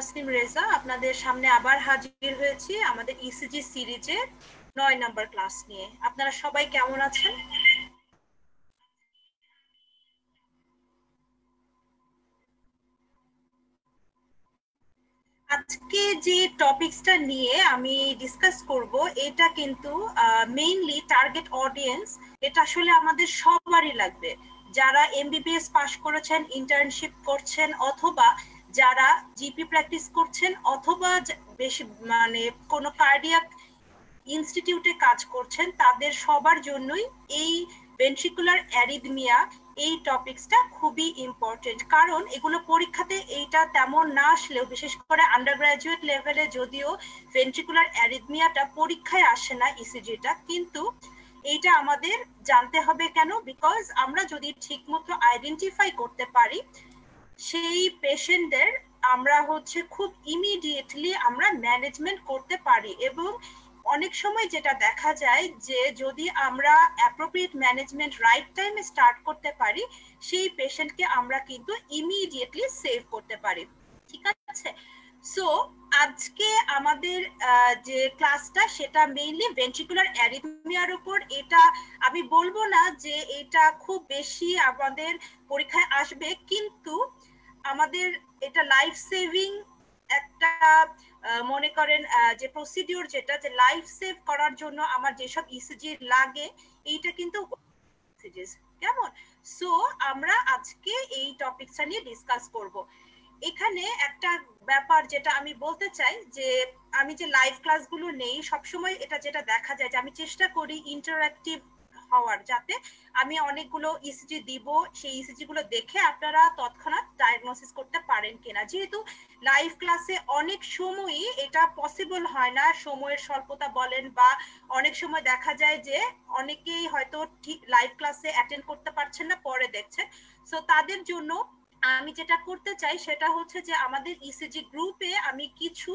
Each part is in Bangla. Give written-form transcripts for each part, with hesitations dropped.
তাসনিম রেজা আপনাদের সামনে আবার হাজির হয়েছি আমাদের ইসিজি সিরিজে 9 নম্বর ক্লাস নিয়ে। আপনারা সবাই কেমন আছেন? আজকে যে টপিকসটা নিয়ে আমি ডিসকাস করব এটা কিন্তু মেইনলি টার্গেট অডিয়েন্স, এটা আসলে আমাদের সবারই লাগবে, যারা এমবিবিএস পাশ করেছেন, ইন্টার্নশিপ করছেন, অথবা যারা জিপি প্র্যাকটিস করছেন, অথবা বেশি মানে কোনো কার্ডিয়াক ইনস্টিটিউটে কাজ করছেন, তাদের সবার জন্যই এই ভেন্ট্রিকুলার অ্যারিথমিয়া এই টপিকসটা খুবই ইম্পর্টেন্ট। কারণ এগুলো পরীক্ষাতে এইটা তেমন না আসলেও, বিশেষ করে আন্ডার গ্রাজুয়েট লেভেলে যদিও ভেন্ট্রিকুলার অ্যারিথমিয়াটা পরীক্ষায় আসে না ইসিজিটা, কিন্তু এইটা আমাদের জানতে হবে কেন? বিকজ আমরা যদি ঠিকমতো আইডেন্টিফাই করতে পারি সেই পেশেন্টদের, আমরা খুব ইমিডিয়েটলি আমরা ম্যানেজমেন্ট করতে পারি। এবং অনেক সময় যেটা দেখা যায় যে যদি আমরা অ্যাপ্রোপ্রিয়েট ম্যানেজমেন্ট রাইট টাইমে স্টার্ট করতে পারি, সেই পেশেন্টকে আমরা কিন্তু ইমিডিয়েটলি সেভ করতে পারি। ঠিক আছে, সো আজকে আমাদের যে ক্লাসটা সেটা মেইনলি ভেন্ট্রিকুলার অ্যারিথমিয়ার উপর। এটা আমি বলবো না যে এটা খুব বেশি আমাদের পরীক্ষায় আসবে, কিন্তু আমাদের এটা লাইফ সেভিং একটা মনে করেন যে প্রসিডিওর, যেটা যে লাইফ সেভ করার জন্য আমার যেসব ইসিজি লাগে, এইটা কিন্তু কেমন। সো আমরা আজকে এই টপিকটা নিয়ে ডিসকাস করব। এখানে একটা ব্যাপার যেটা আমি বলতে চাই, যে আমি যে লাইভ ক্লাসগুলো নেই সবসময় এটা যেটা দেখা যায় যে আমি চেষ্টা করি ইন্টারঅ্যাক্টিভ হওয়ার, যাতে আমি অনেকগুলো ইসিজি দিব, সেই ইসিজি গুলো দেখে আপনারা তৎক্ষণাৎ ডায়াগনোসিস করতে পারেন কিনা। যেহেতু লাইভ ক্লাসে অনেক সময়ই এটা পসিবল হয় না, সময়ের স্বল্পতা বলেন, বা অনেক সময় দেখা যায় যে অনেকেই হয়তো ঠিক লাইভ ক্লাসে অ্যাটেন্ড করতে পারছেন না, পরে দেখছেন। সো তাদের জন্য আমি যেটা করতে চাই সেটা হচ্ছে যে আমাদের ইসিজি গ্রুপে আমি কিছু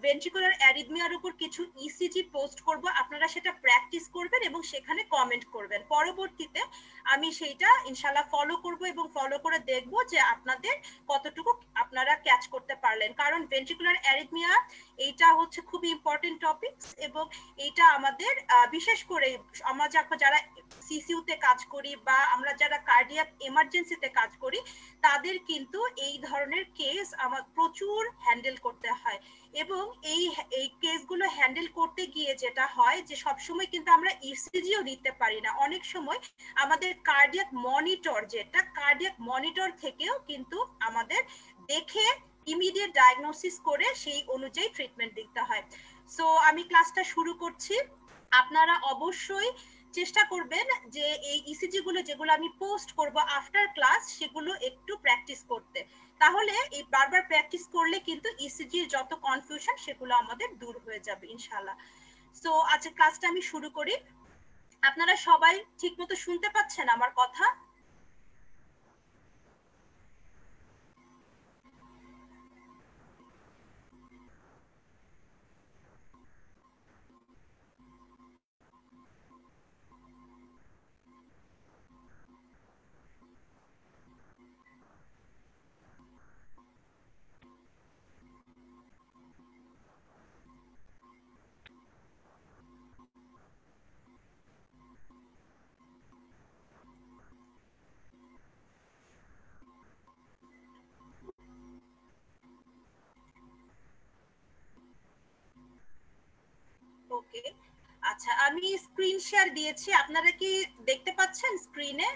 ভেন্ট্রিকুলার অ্যারিথমিয়ার উপর কিছু ইসিজি পোস্ট করব, আপনারা সেটা প্র্যাকটিস করবেন এবং সেখানে কমেন্ট করবেন। পরবর্তীতে আমি সেইটা ইনশাআল্লাহ ফলো করব এবং ফলো করে দেখব যে আপনাদের কতটুকু আপনারা ক্যাচ করতে পারলেন। কারণ ভেন্ট্রিকুলার অ্যারিথমিয়া এইটা খুব ইম্পর্টেন্ট টপিকস, এবং এইটা আমাদের বিশেষ করে আমরা যারা সিসিউতে কাজ করি বা আমরা যারা কার্ডিয়াক এমার্জেন্সিতে কাজ করি, তাদের কিন্তু এই ধরনের কেস আমার প্রচুর হ্যান্ডেল করতে হয়। এবং এই কেসগুলো হ্যান্ডেল করতে গিয়ে যেটা হয় যে সবসময় কিন্তু আমরা ইসিজিও নিতে পারি না, অনেক সময় আমাদের কার্ডিয়াক মনিটর থেকেও কিন্তু আমাদের দেখে ইমিডিয়েট ডায়াগনোসিস করে সেই অনুযায়ী ট্রিটমেন্ট দিতে হয়। সো আমি ক্লাসটা শুরু করছি। আপনারা অবশ্যই চেষ্টা করবেন যে এই ইসিজি গুলো যেগুলো আমি পোস্ট করব আফটার ক্লাস, সেগুলো একটু প্র্যাকটিস করতে। তাহলে এই বারবার প্র্যাকটিস করলে কিন্তু ইসিজির যত কনফিউশন সেগুলো আমাদের দূর হয়ে যাবে ইনশাআল্লাহ। সো আজকে ক্লাসটা আমি শুরু করি। আপনারা সবাই ঠিকমতো শুনতে পাচ্ছেন আমার কথা? ওকে, আচ্ছা, আমি স্ক্রিন শেয়ার দিয়েছি, আপনারা কি দেখতে পাচ্ছেন স্ক্রিনে?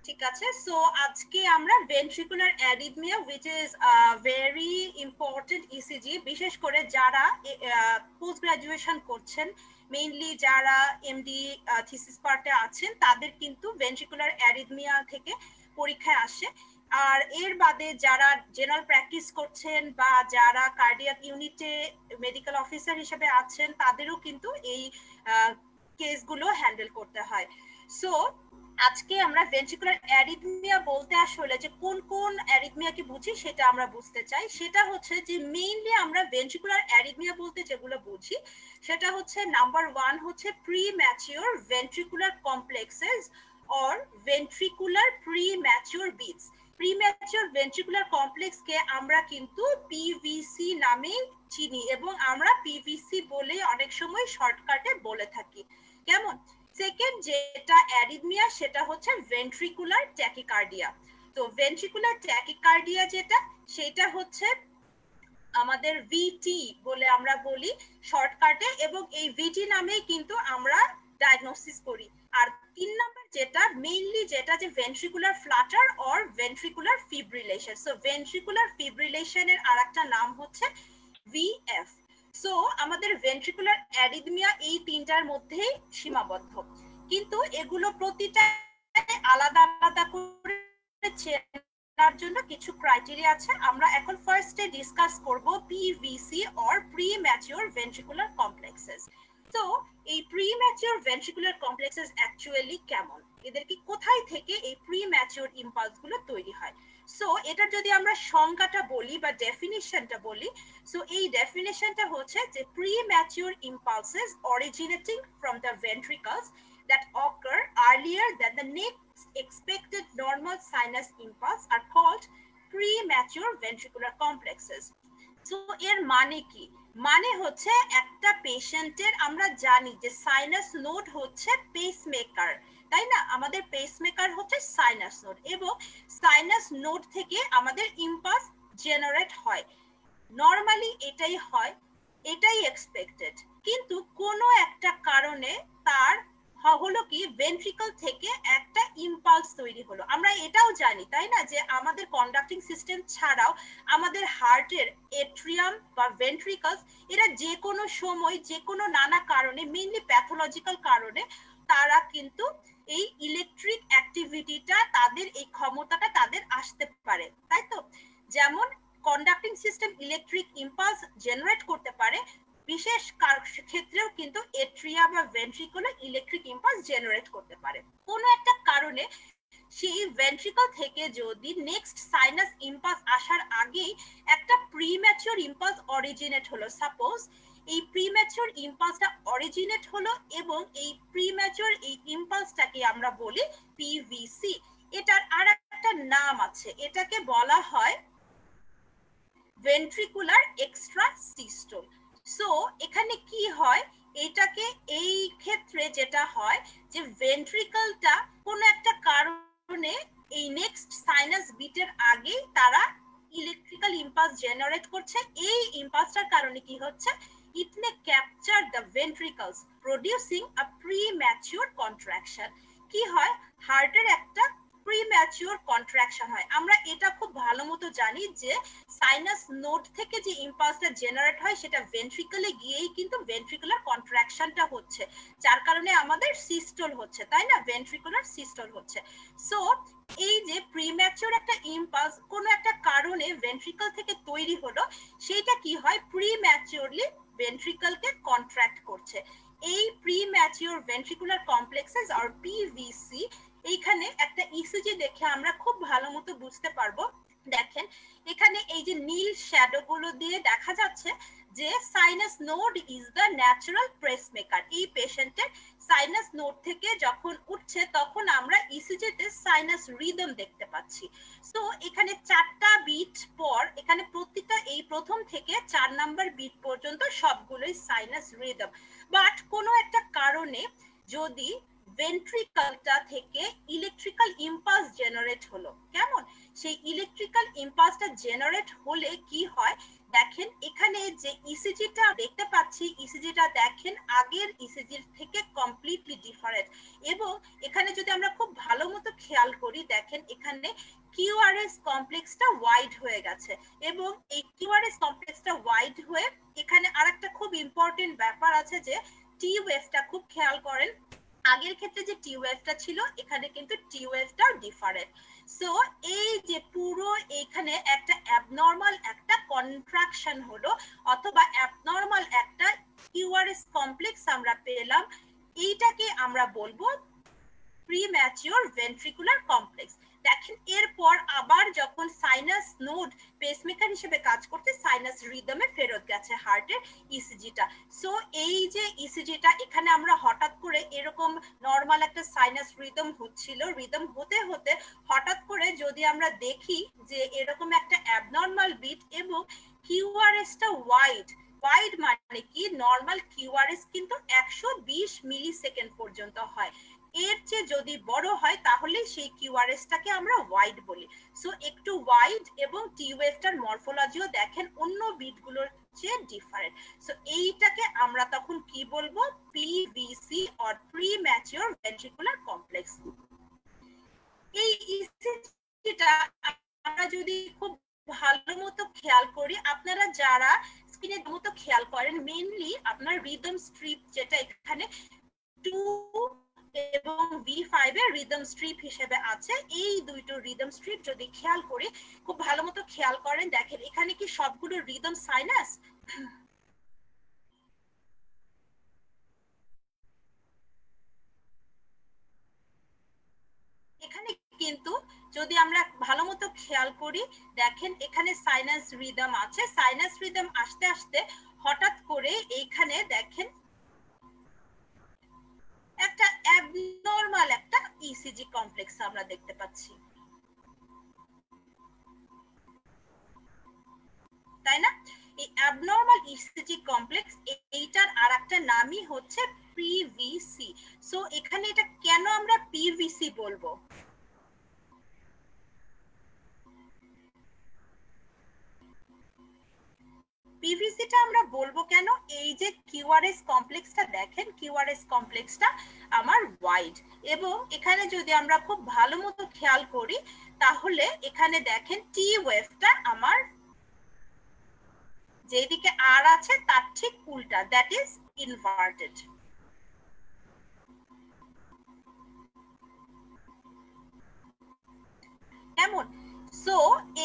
ঠিক আছে, সো আজকে আমরা ventricular arrhythmia which is very important ECG, বিশেষ করে যারা পোস্ট গ্রাজুয়েশন করছেন, মেইনলি যারা এমডি থিসিস পার্টে আছেন, তাদের কিন্তু ভেন্ট্রিকুলার অ্যারিথমিয়া থেকে পরীক্ষায় আসে। আর এর বাদে যারা জেনারেল প্র্যাকটিস করছেন বা যারা কার্ডিয়াক ইউনিটে মেডিকেল অফিসার হিসেবে আছেন তাদেরও কিন্তু এই কেসগুলো হ্যান্ডেল করতে হয়। সো আজকে আমরা ভেন্ট্রিকুলার অ্যারিথমিয়া বলতে আসলে যে কোন কোন অ্যারিথমিয়াকে বুঝি সেটা আমরা বুঝতে চাই। সেটা হচ্ছে যে মেইনলি আমরা ভেন্ট্রিকুলার অ্যারিথমিয়া বলতে যেগুলো বুঝি সেটা হচ্ছে নাম্বার 1 হচ্ছে premature ventricular complexes or ventricular premature beats. Premature ventricular কমপ্লেক্সকে আমরা কিন্তু পিভিসি নামে চিনি এবং আমরা পিভিসি বলে অনেক সময় শর্টকাটে বলে থাকি। কেমন? সেকেন্ড যেটা অ্যারিথমিয়া সেটা হচ্ছে ভেন্ট্রিকুলার ট্যাকিকার্ডিয়া। তো ভেন্ট্রিকুলার ট্যাকিকার্ডিয়া যেটা সেটা হচ্ছে আমাদের ভিটি বলে আমরা বলি শর্টকাটে, এবং এই ভিটি নামেই কিন্তু আমরা ডায়াগনোসিস করি। আর 3 নাম্বার যেটা মেইনলি যেটা যে ventricular flutter or ventricular fibrillation. So ventricular ফিব্রিলেশনের আরেকটা নাম হচ্ছে ভিএফ। সো আমাদের ভেন্ট্রিকুলার অ্যারিথমিয়া এই তিনটার মধ্যেই সীমাবদ্ধ, কিন্তু এগুলো প্রতিটা আলাদা আলাদা করে চেনার জন্য কিছু ক্রাইটেরিয়া আছে। আমরা এখন ফার্স্টে ডিসকাস করব PVC or premature ventricular complexes. তো এই প্রিম্যাচিওর ভেন্ট্রিকুলার কমপ্লেক্সেস অ্যাকচুয়ালি কেমন, এদেরকে কোথায় থেকে এই প্রিম্যাচিওর ইম্পালস গুলো তৈরি হয়? সো এটা যদি আমরা সংজ্ঞাটা বলি বা ডেফিনিশনটা বলি, সো এই ডেফিনিশনটা হচ্ছে যে premature impulses originating from the ভেন্ট্রিকলস that occur earlier than the next expected normal sinus impulse are called premature ventricular complexes. So এর মানে কি? মানে হচ্ছে একটা পেশেন্টের, আমরা জানি যে সাইনাস নোড হচ্ছে পেসমেকার, তাই না? আমাদের পেসমেকার হচ্ছে সাইনাস নোড, এবং সাইনাস নোড থেকে আমাদের ইম্পালস জেনারেট হয়। নরমালি এটাই হয়, এটাই এক্সপেক্টেড। কিন্তু কোনো একটা কারণে তার হলো কি ভেন্ট্রিকল থেকে একটা ইম্পালস তৈরি হলো। আমরা এটাও জানি, তাই না, যে আমাদের কন্ডাক্টিং সিস্টেম ছাড়াও আমাদের হার্টের এট্রিয়াম বা ভেন্ট্রিকলস এরা যে কোনো সময় যে কোনো নানা কারণে, মেইনলি প্যাথোলজিক্যাল কারণে, তারা কিন্তু এই ইলেকট্রিক অ্যাক্টিভিটিটা, তাদের এই ক্ষমতাটা তাদের আসতে পারে, তাই তো? যেমন conducting system electric impulse generate করতে পারে, বিশেষ ক্ষেত্রেও কিন্তু এট্রিয়া বা ভেন্ট্রিকুলে ইলেকট্রিক ইম্পালস জেনারেট করতে পারে। কোনো একটা কারণে সেই ভেন্ট্রিকল থেকে যদি নেক্সট সাইনাস ইম্পালস আসার আগেই একটা প্রিম্যাচিওর ইম্পালস অরিজিনেট হলো, সাপোজ এই প্রিম্যাচিওর ইম্পালসটা অরিজিনেট হলো, এবং এই প্রিম্যাচিওর এই ইম্পালসটাকে আমরা বলি পিভিসি। এটার আর একটা নাম আছে, এটাকে বলা হয় ভেন্ট্রিকুলার এক্সট্রা সিস্টোল। সো এখানে কি হয়, এটাকে এই ক্ষেত্রে যেটা হয় যে ভেন্ট্রিকলটা কোনো একটা কারণে এই নেক্সট সাইনাস বিটের আগে তারা ইলেকট্রিক্যাল ইম্পালস জেনারেট করছে। এই ইম্পালসটার কারণে কি হচ্ছে, it may capture the ventricles producing a premature contraction। কি হয়, হার্টের একটা প্রিম্যাচিওর কন্ট্রাকশন হয়। আমরা এটা খুব ভালো মতো জানি যে সাইনাস নোড থেকে যে ইম্পালসটা জেনারেট হয় সেটা ভেন্ট্রিকলে গিয়েই কিন্তু ভেন্ট্রিকুলার কন্ট্রাকশনটা হচ্ছে, যার কারণে আমাদের সিস্টোল হচ্ছে, তাই না? ভেন্ট্রিকুলার সিস্টোল হচ্ছে। সো এই যে প্রিম্যাচিওর একটা ইম্পালস কোনো একটা কারণে ভেন্ট্রিকল থেকে তৈরি হলো, সেইটা কি হয়, প্রিম্যাচিওরলি ভেন্ট্রিকলকে কন্ট্রাক্ট করছে। এই প্রিম্যাচিওর ভেন্ট্রিকুলার কমপ্লেক্সেস আর পিভিসি, এইখানে একটা ইসিজি দেখে আমরা খুব ভালো মতো বুঝতে পারবো। দেখেন এখানে এই যে নীল শ্যাডো গুলো দিয়ে দেখা যাচ্ছে যে sinus node is the natural pacemaker. এই পেশেন্টের সাইনাস নোড থেকে যখন উঠছে তখন আমরা ইসিজিতে সাইনাস রিদম দেখতে পাচ্ছি। সো এখানে 4টা বিট পর, এখানে প্রতিটা এই প্রথম থেকে 4 নাম্বার বিট পর্যন্ত সবগুলোই সাইনাস রিদম। বাট কোনো একটা কারণে যদি ভেন্ট্রিকলটা থেকে ইলেকট্রিক্যাল ইম্পালস জেনারেট হলো, কেমন, সেই ইলেকট্রিক্যাল ইম্পালসটা জেনারেট হলে কি হয়, দেখেন এখানে যে ইসিজিটা দেখতে পাচ্ছি, ইসিজিটা দেখেন আগের ইসিজির থেকে কমপ্লিটলি ডিফারেন্ট। এবং এখানে যদি আমরা খুব ভালো মতো খেয়াল করি, দেখেন এখানে কিউআরএস কমপ্লেক্সটা ওয়াইড হয়ে গেছে, এবং এই কিউআরএস কমপ্লেক্সটা ওয়াইড হয়ে এখানে আরেকটা খুব ইম্পর্টেন্ট ব্যাপার আছে যে টি ওয়েভটা খুব খেয়াল করেন, আগের ক্ষেত্রে যে টি ওয়েভটা ছিল এখানে কিন্তু টি ওয়েভটাও ডিফারেন্ট। সো এই যে পুরো এখানে একটা অ্যাবনর্মাল একটা কন্ট্রাকশন হলো অথবা অ্যাবনর্মাল একটা কিউআরএস কমপ্লেক্স আমরা পেলাম, এইটাকে আমরা বলবো প্রিম্যাচিওর ভেন্ট্রিকুলার কমপ্লেক্স। দেখেন এরপর আবার যখন সাইনাস নোড পেসমেকার হিসেবে কাজ করতে সাইনাস রিদমে ফেরত গেছে হার্টের ইসিজিটা। সো এই যে ইসিজিটা এখানে আমরা হঠাৎ করে এরকম নর্মাল একটা সাইনাস রিদম হচ্ছিল, রিদম হতে হতে হঠাৎ করে যদি আমরা দেখি যে এরকম একটা অ্যাবনর্মাল বিট এবং কিউআরএসটা ওয়াইড মানে কি নর্মাল কিউআরএস কিন্তু 120 মিলি সেকেন্ড পর্যন্ত হয়, এর চেয়ে যদি বড় হয় তাহলে সেই কিউআরএসটাকে আমরা ওয়াইড বলি। সো একটু ওয়াইড এবং টি ওয়েভটার মরফোলজিও দেখেন অন্য বিটগুলোর চেয়ে ডিফারেন্ট। সো এইটাকে আমরা তখন কি বলবো, PVC or premature ventricular complex. এই ইসিজিটা আমরা যদি খুব ভালো মতো খেয়াল করি, আপনারা যারা স্ক্রিনে মতো খেয়াল করেন মেইনলি আপনার রিদম স্ট্রিপ যেটা এখানে 2 এবং V5 এর রিদম স্ট্রিপ হিসেবে আছে, এই দুইটো রিদম স্ট্রিপ যদি খেয়াল করি খুব ভালো মতো খেয়াল করেন, দেখেন এখানে কি সবগুলো রিদম সাইনাস? এখানে কিন্তু যদি আমরা ভালো মতো খেয়াল করি দেখেন এখানে সাইনাস রিদম আছে, সাইনাস রিদম আসতে আসতে হঠাৎ করে এইখানে দেখেন একটা অ্যাবনর্মাল একটা ইসিজি কমপ্লেক্স আমরা দেখতে পাচ্ছি, তাই না? এই অ্যাবনর্মাল ইসিজি কমপ্লেক্স এইটার আরেকটা নামই হচ্ছে পিভিসি। সো এখানে এটা কেন আমরা পিভিসি বলবো? পিভিসিটা আমরা বলবো কেন, এই যে কিউআরএস কমপ্লেক্সটা দেখেন কিউআরএস কমপ্লেক্সটা আমার ওয়াইড এবং এখানে যদি আমরা খুব ভালো মতো খেয়াল করি তাহলে এখানে দেখেন টি ওয়েভটা আমার যেদিকে আর আছে তার ঠিক উল্টা, দ্যাট ইজ ইনভার্টেড। কেমন? সো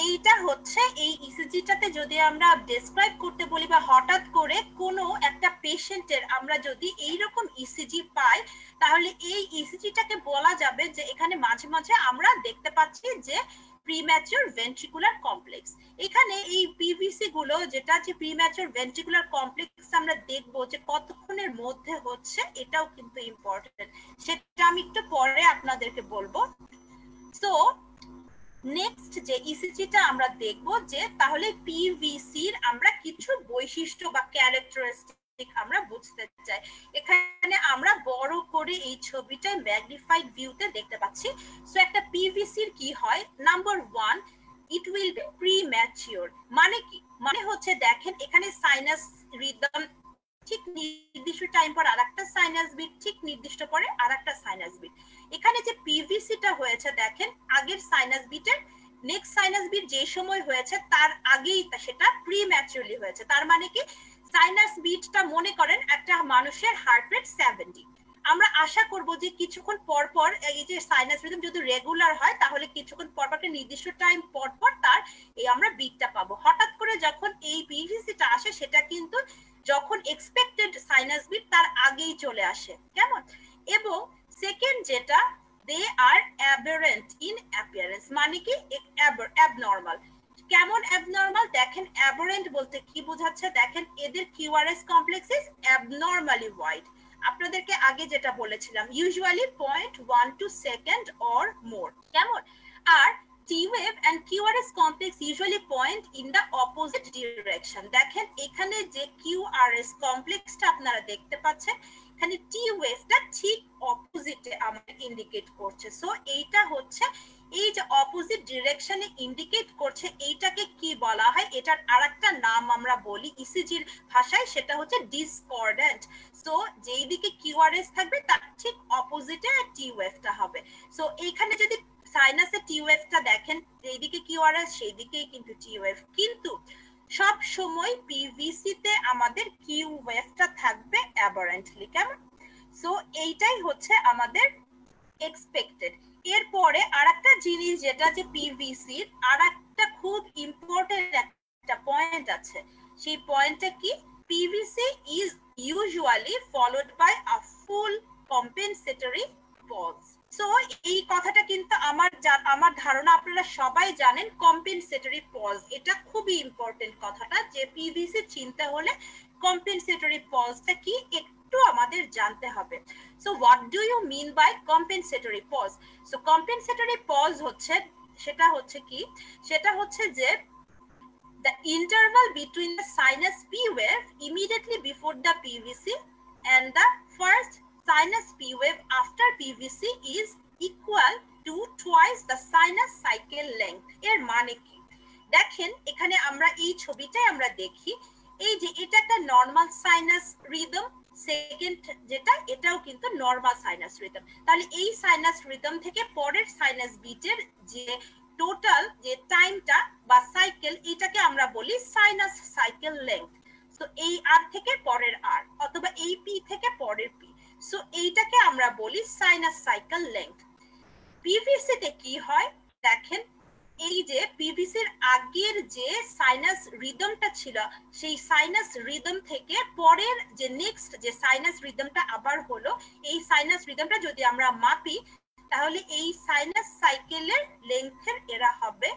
এইটা হচ্ছে এই ইসিজিটাতে যদি আমরা ডেসক্রাইব করতে বলি বা হঠাৎ করে কোনো একটা পেশেন্টের আমরা যদি এইরকম ইসিজি পাই তাহলে এই ইসিজিটাকে বলা যাবে যে এখানে মাঝে মাঝে আমরা দেখতে পাচ্ছি যে প্রিম্যাচিওর ভেন্ট্রিকুলার কমপ্লেক্স। এখানে এই পিভিসি গুলো যেটা যে প্রিম্যাচিওর ভেন্ট্রিকুলার কমপ্লেক্স আমরা দেখব যে কতক্ষণের মধ্যে হচ্ছে, এটাও কিন্তু ইম্পর্টেন্ট, সেটা আমি একটু পরে আপনাদেরকে বলবো। সো নেক্সট যে ইসিজিটা আমরা দেখব যে তাহলে পিভিসির আমরা কিছু বৈশিষ্ট্য বা ক্যারেক্টারিস্টিক আমরা বুঝতে চাই। এখানে আমরা বড় করে এই ছবিটা ম্যাগনিফাইড ভিউতে দেখতে পাচ্ছি। সো একটা পিভিসির কি হয়, number 1 it will be premature. মানে কি, মানে হচ্ছে দেখেন এখানে সাইনাস রিদম ঠিক নির্দিষ্ট টাইম পর আরেকটা সাইনাস বিট, ঠিক নির্দিষ্ট পরে আরেকটা সাইনাস বিট। এখানে যে পিভিসিটা হয়েছে দেখেন আগের সাইনাস বিটের নেক্সট সাইনাস বিট যে সময় হয়েছে তার আগেই সেটা প্রিম্যাচুরলি হয়েছে। তার মানে কি সাইনাস বিটটা মনে করেন একটা মানুষের হার্ট রেট 70, আমরা আশা করব যে কিছুক্ষণ পর পর এই যে সাইনাস রিদম যদি রেগুলার হয় তাহলে কিছুক্ষণ পর পর একটা নির্দিষ্ট টাইম পর পর তার এই আমরা বিটটা পাবো। হঠাৎ করে যখন এই পিভিসিটা আসে সেটা কিন্তু যখন এক্সপেক্টেড সাইনাস বিট তার আগেই চলে আসে, কেমন? এবং সেকেন্ড যেটা দে আর অ্যাবারেন্ট ইন অ্যাপিয়ারেন্স, মানে কি অ্যাবনর্মাল। কেমন অ্যাবনর্মাল? দেখেন অ্যাবারেন্ট বলতে কি বোঝাচ্ছে, দেখেন এদের QRS complex is abnormally wide. আপনাদেরকে আগে যেটা বলেছিলাম ইউজুয়ালি 0.12 সেকেন্ড অর মোর, কেমন? আর T wave and QRS complex usually point in the opposite direction. দেখেন এখানে যে QRS কমপ্লেক্সটা আপনারা দেখতে পাচ্ছেন এখানে T ওয়েভটা ঠিক অপোজিটে আমাদের ইন্ডিকেট করছে। সো এইটা হচ্ছে এই যে অপোজিট ডিরেকশনে ইন্ডিকেট করছে এইটাকে কি বলা হয়, এটার আরেকটা নাম আমরা বলি ইসিজির ভাষায় সেটা হচ্ছে ডিসকর্ডেন্ট। সো যেই দিকে কিউআরএস থাকবে তার ঠিক অপোজিটে টি ওয়েভটা হবে। সো এইখানে যদি সাইনাসের টি ওয়েভটা দেখেন যেদিকে কিউআরএস সেই দিকেই কিন্তু টি ওয়েভ, কিন্তু সব সময় পিভিসি তে আমাদের কিউ ওয়েভটা থাকবে অ্যাবারেন্টলি, কেমন? সো এইটাই হচ্ছে আমাদের এক্সপেক্টেড। এরপরে আরেকটা জিনিস যেটা যে পিভিসির আরেকটা খুব ইম্পর্টেন্ট একটা পয়েন্ট আছে, সেই পয়েন্টটা কি, PVC is usually followed by a full compensatory pause. So এই কথাটা কিন্তু আমার ধারণা আপনারা সবাই জানেন, কম্পেনসেটরি পজ, এটা খুবই ইম্পর্টেন্ট কথাটা, যে পিভিসি চিনতে হলে কম্পেনসেটরি পজটা কি একটু আমাদের জানতে হবে। So what do you mean by compensatory pause? So compensatory pause হচ্ছে, সেটা হচ্ছে কি, সেটা হচ্ছে যে the interval between the sinus P wave immediately before the PVC and the first sinus P wave after PVC is equal to twice the sinus cycle length। এর মানে কি, দেখেন এখানে আমরা এই ছবিটাই আমরা দেখি, এই যে এটা একটা নর্মাল সাইনাস রিদম, সেকেন্ড যেটা এটাও কিন্তু নর্মাল সাইনাস রিদম। তাহলে এই সাইনাস রিদম থেকে পরের সাইনাস বিটের যে টোটাল যে টাইমটা বা সাইকেল, এটাকে আমরা বলি সাইনাস সাইকেল লেংথ। সো এই আর থেকে পরের আর, অথবা এই পি থেকে পরের পি, সো এইটাকে আমরা বলি সাইনাস সাইকেল লেংথ। পিভিসি তে কি হয় দেখেন, এই যে পিভিসির আগের যে সাইনাস রিদমটা ছিল, সেই সাইনাস রিদম থেকে পরের যে নেক্সট যে সাইনাস রিদমটা আবার হলো, এই সাইনাস রিদমটা যদি আমরা মাপি, তাহলে এই সাইনাস সাইকেলের লেংথের এরা হবে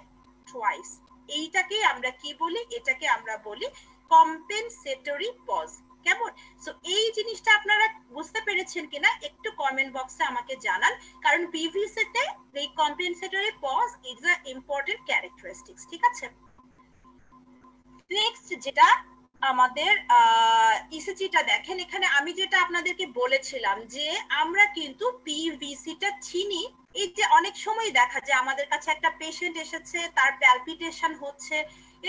টুয়াইস। এইটাকে আমরা কি বলি, এটাকে আমরা বলি কম্পেনসেটরি পজ। কেমন? সো এই জিনিসটা আপনারা বুঝতে পেরেছেন কিনা একটু কমেন্ট বক্সে আমাকে জানান, কারণ পিভিসি তে এই compensatory pause is a important characteristics. ঠিক আছে, নেক্সট যেটা আমাদের ইসিজিটা দেখেন, এখানে আমি যেটা আপনাদেরকে বলেছিলাম যে আমরা কিন্তু পিভিসিটা চিনি। এই যে অনেক সময় দেখা যায় আমাদের কাছে একটা পেশেন্ট এসেছে, তার প্যালপিটেশন হচ্ছে,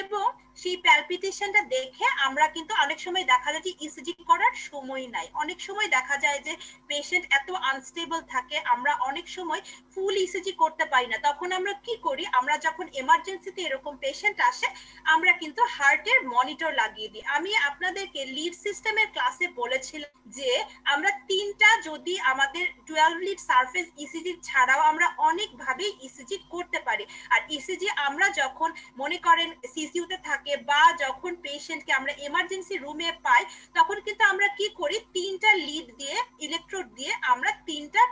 এবং সেই প্যালপিটেশনটা দেখে আমরা কিন্তু অনেক সময় দেখা যায় যে ইসিজি করার সময় নাই, অনেক সময় দেখা যায় যে পেশেন্ট এত আনস্টেবল থাকে, আমরা অনেক সময় ফুল ইসিজি করতে পারি না। তখন আমরা কি করি, আমরা যখন এমার্জেন্সিতে এরকম পেশেন্ট আসে, আমরা কিন্তু হার্টের মনিটর লাগিয়ে দিই। আমি আপনাদেরকে লিড সিস্টেমের ক্লাসে বলেছিলাম যে আমরা তিনটা, যদি আমাদের 12 লিড সারফেস ইসিজি ছাড়াও আমরা অনেক ভাবে ইসিজি করতে পারি। আর ইসিজি আমরা যখন মনে করেন সিসিইউতে থাকে বা যখন পেশেন্টকে আমরা এমার্জেন্সি রুমে পাই, তখন কিন্তু আমরা কি করি, তিনটা লিড দিয়ে, ইলেকট্রোড দিয়ে আমরা তিনটা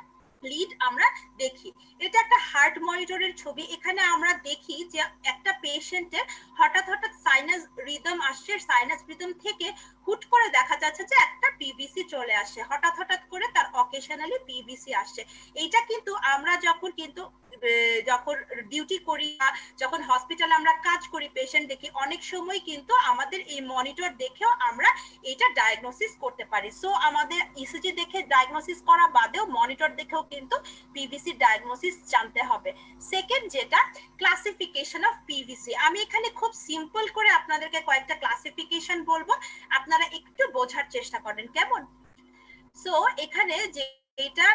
লিড আমরা দেখি। এটা একটা হার্ট মনিটরের ছবি। এখানে আমরা দেখি যে একটা পেশেন্টের হঠাৎ হঠাৎ সাইনাস রিদম আসছে, সাইনাস রিদম থেকে হুট করে দেখা যাচ্ছে যে একটা পিভিসি চলে আসে, হঠাৎ হঠাৎ করে তার অকেশনালি পিভিসি আসছে। এইটা কিন্তু আমরা যখন ডিউটি করি বা যখন হসপিটালে আমরা কাজ করি, পেশেন্ট দেখি, অনেক সময় কিন্তু আমাদের এই মনিটর দেখেও আমরা এটা ডায়াগনোসিস করতে পারি। সো আমাদের ইসিজি দেখে ডায়াগনোসিস করা বাদেও মনিটর দেখেও কিন্তু পিভিসি ডায়াগনোসিস জানতে হবে। সেকেন্ড যেটা, ক্লাসিফিকেশন অফ পিভিসি। আমি এখানে খুব সিম্পল করে আপনাদেরকে কয়েকটা ক্লাসিফিকেশন বলবো, আপনারা একটু বোঝার চেষ্টা করেন, কেমন? সো এখানে যে এটা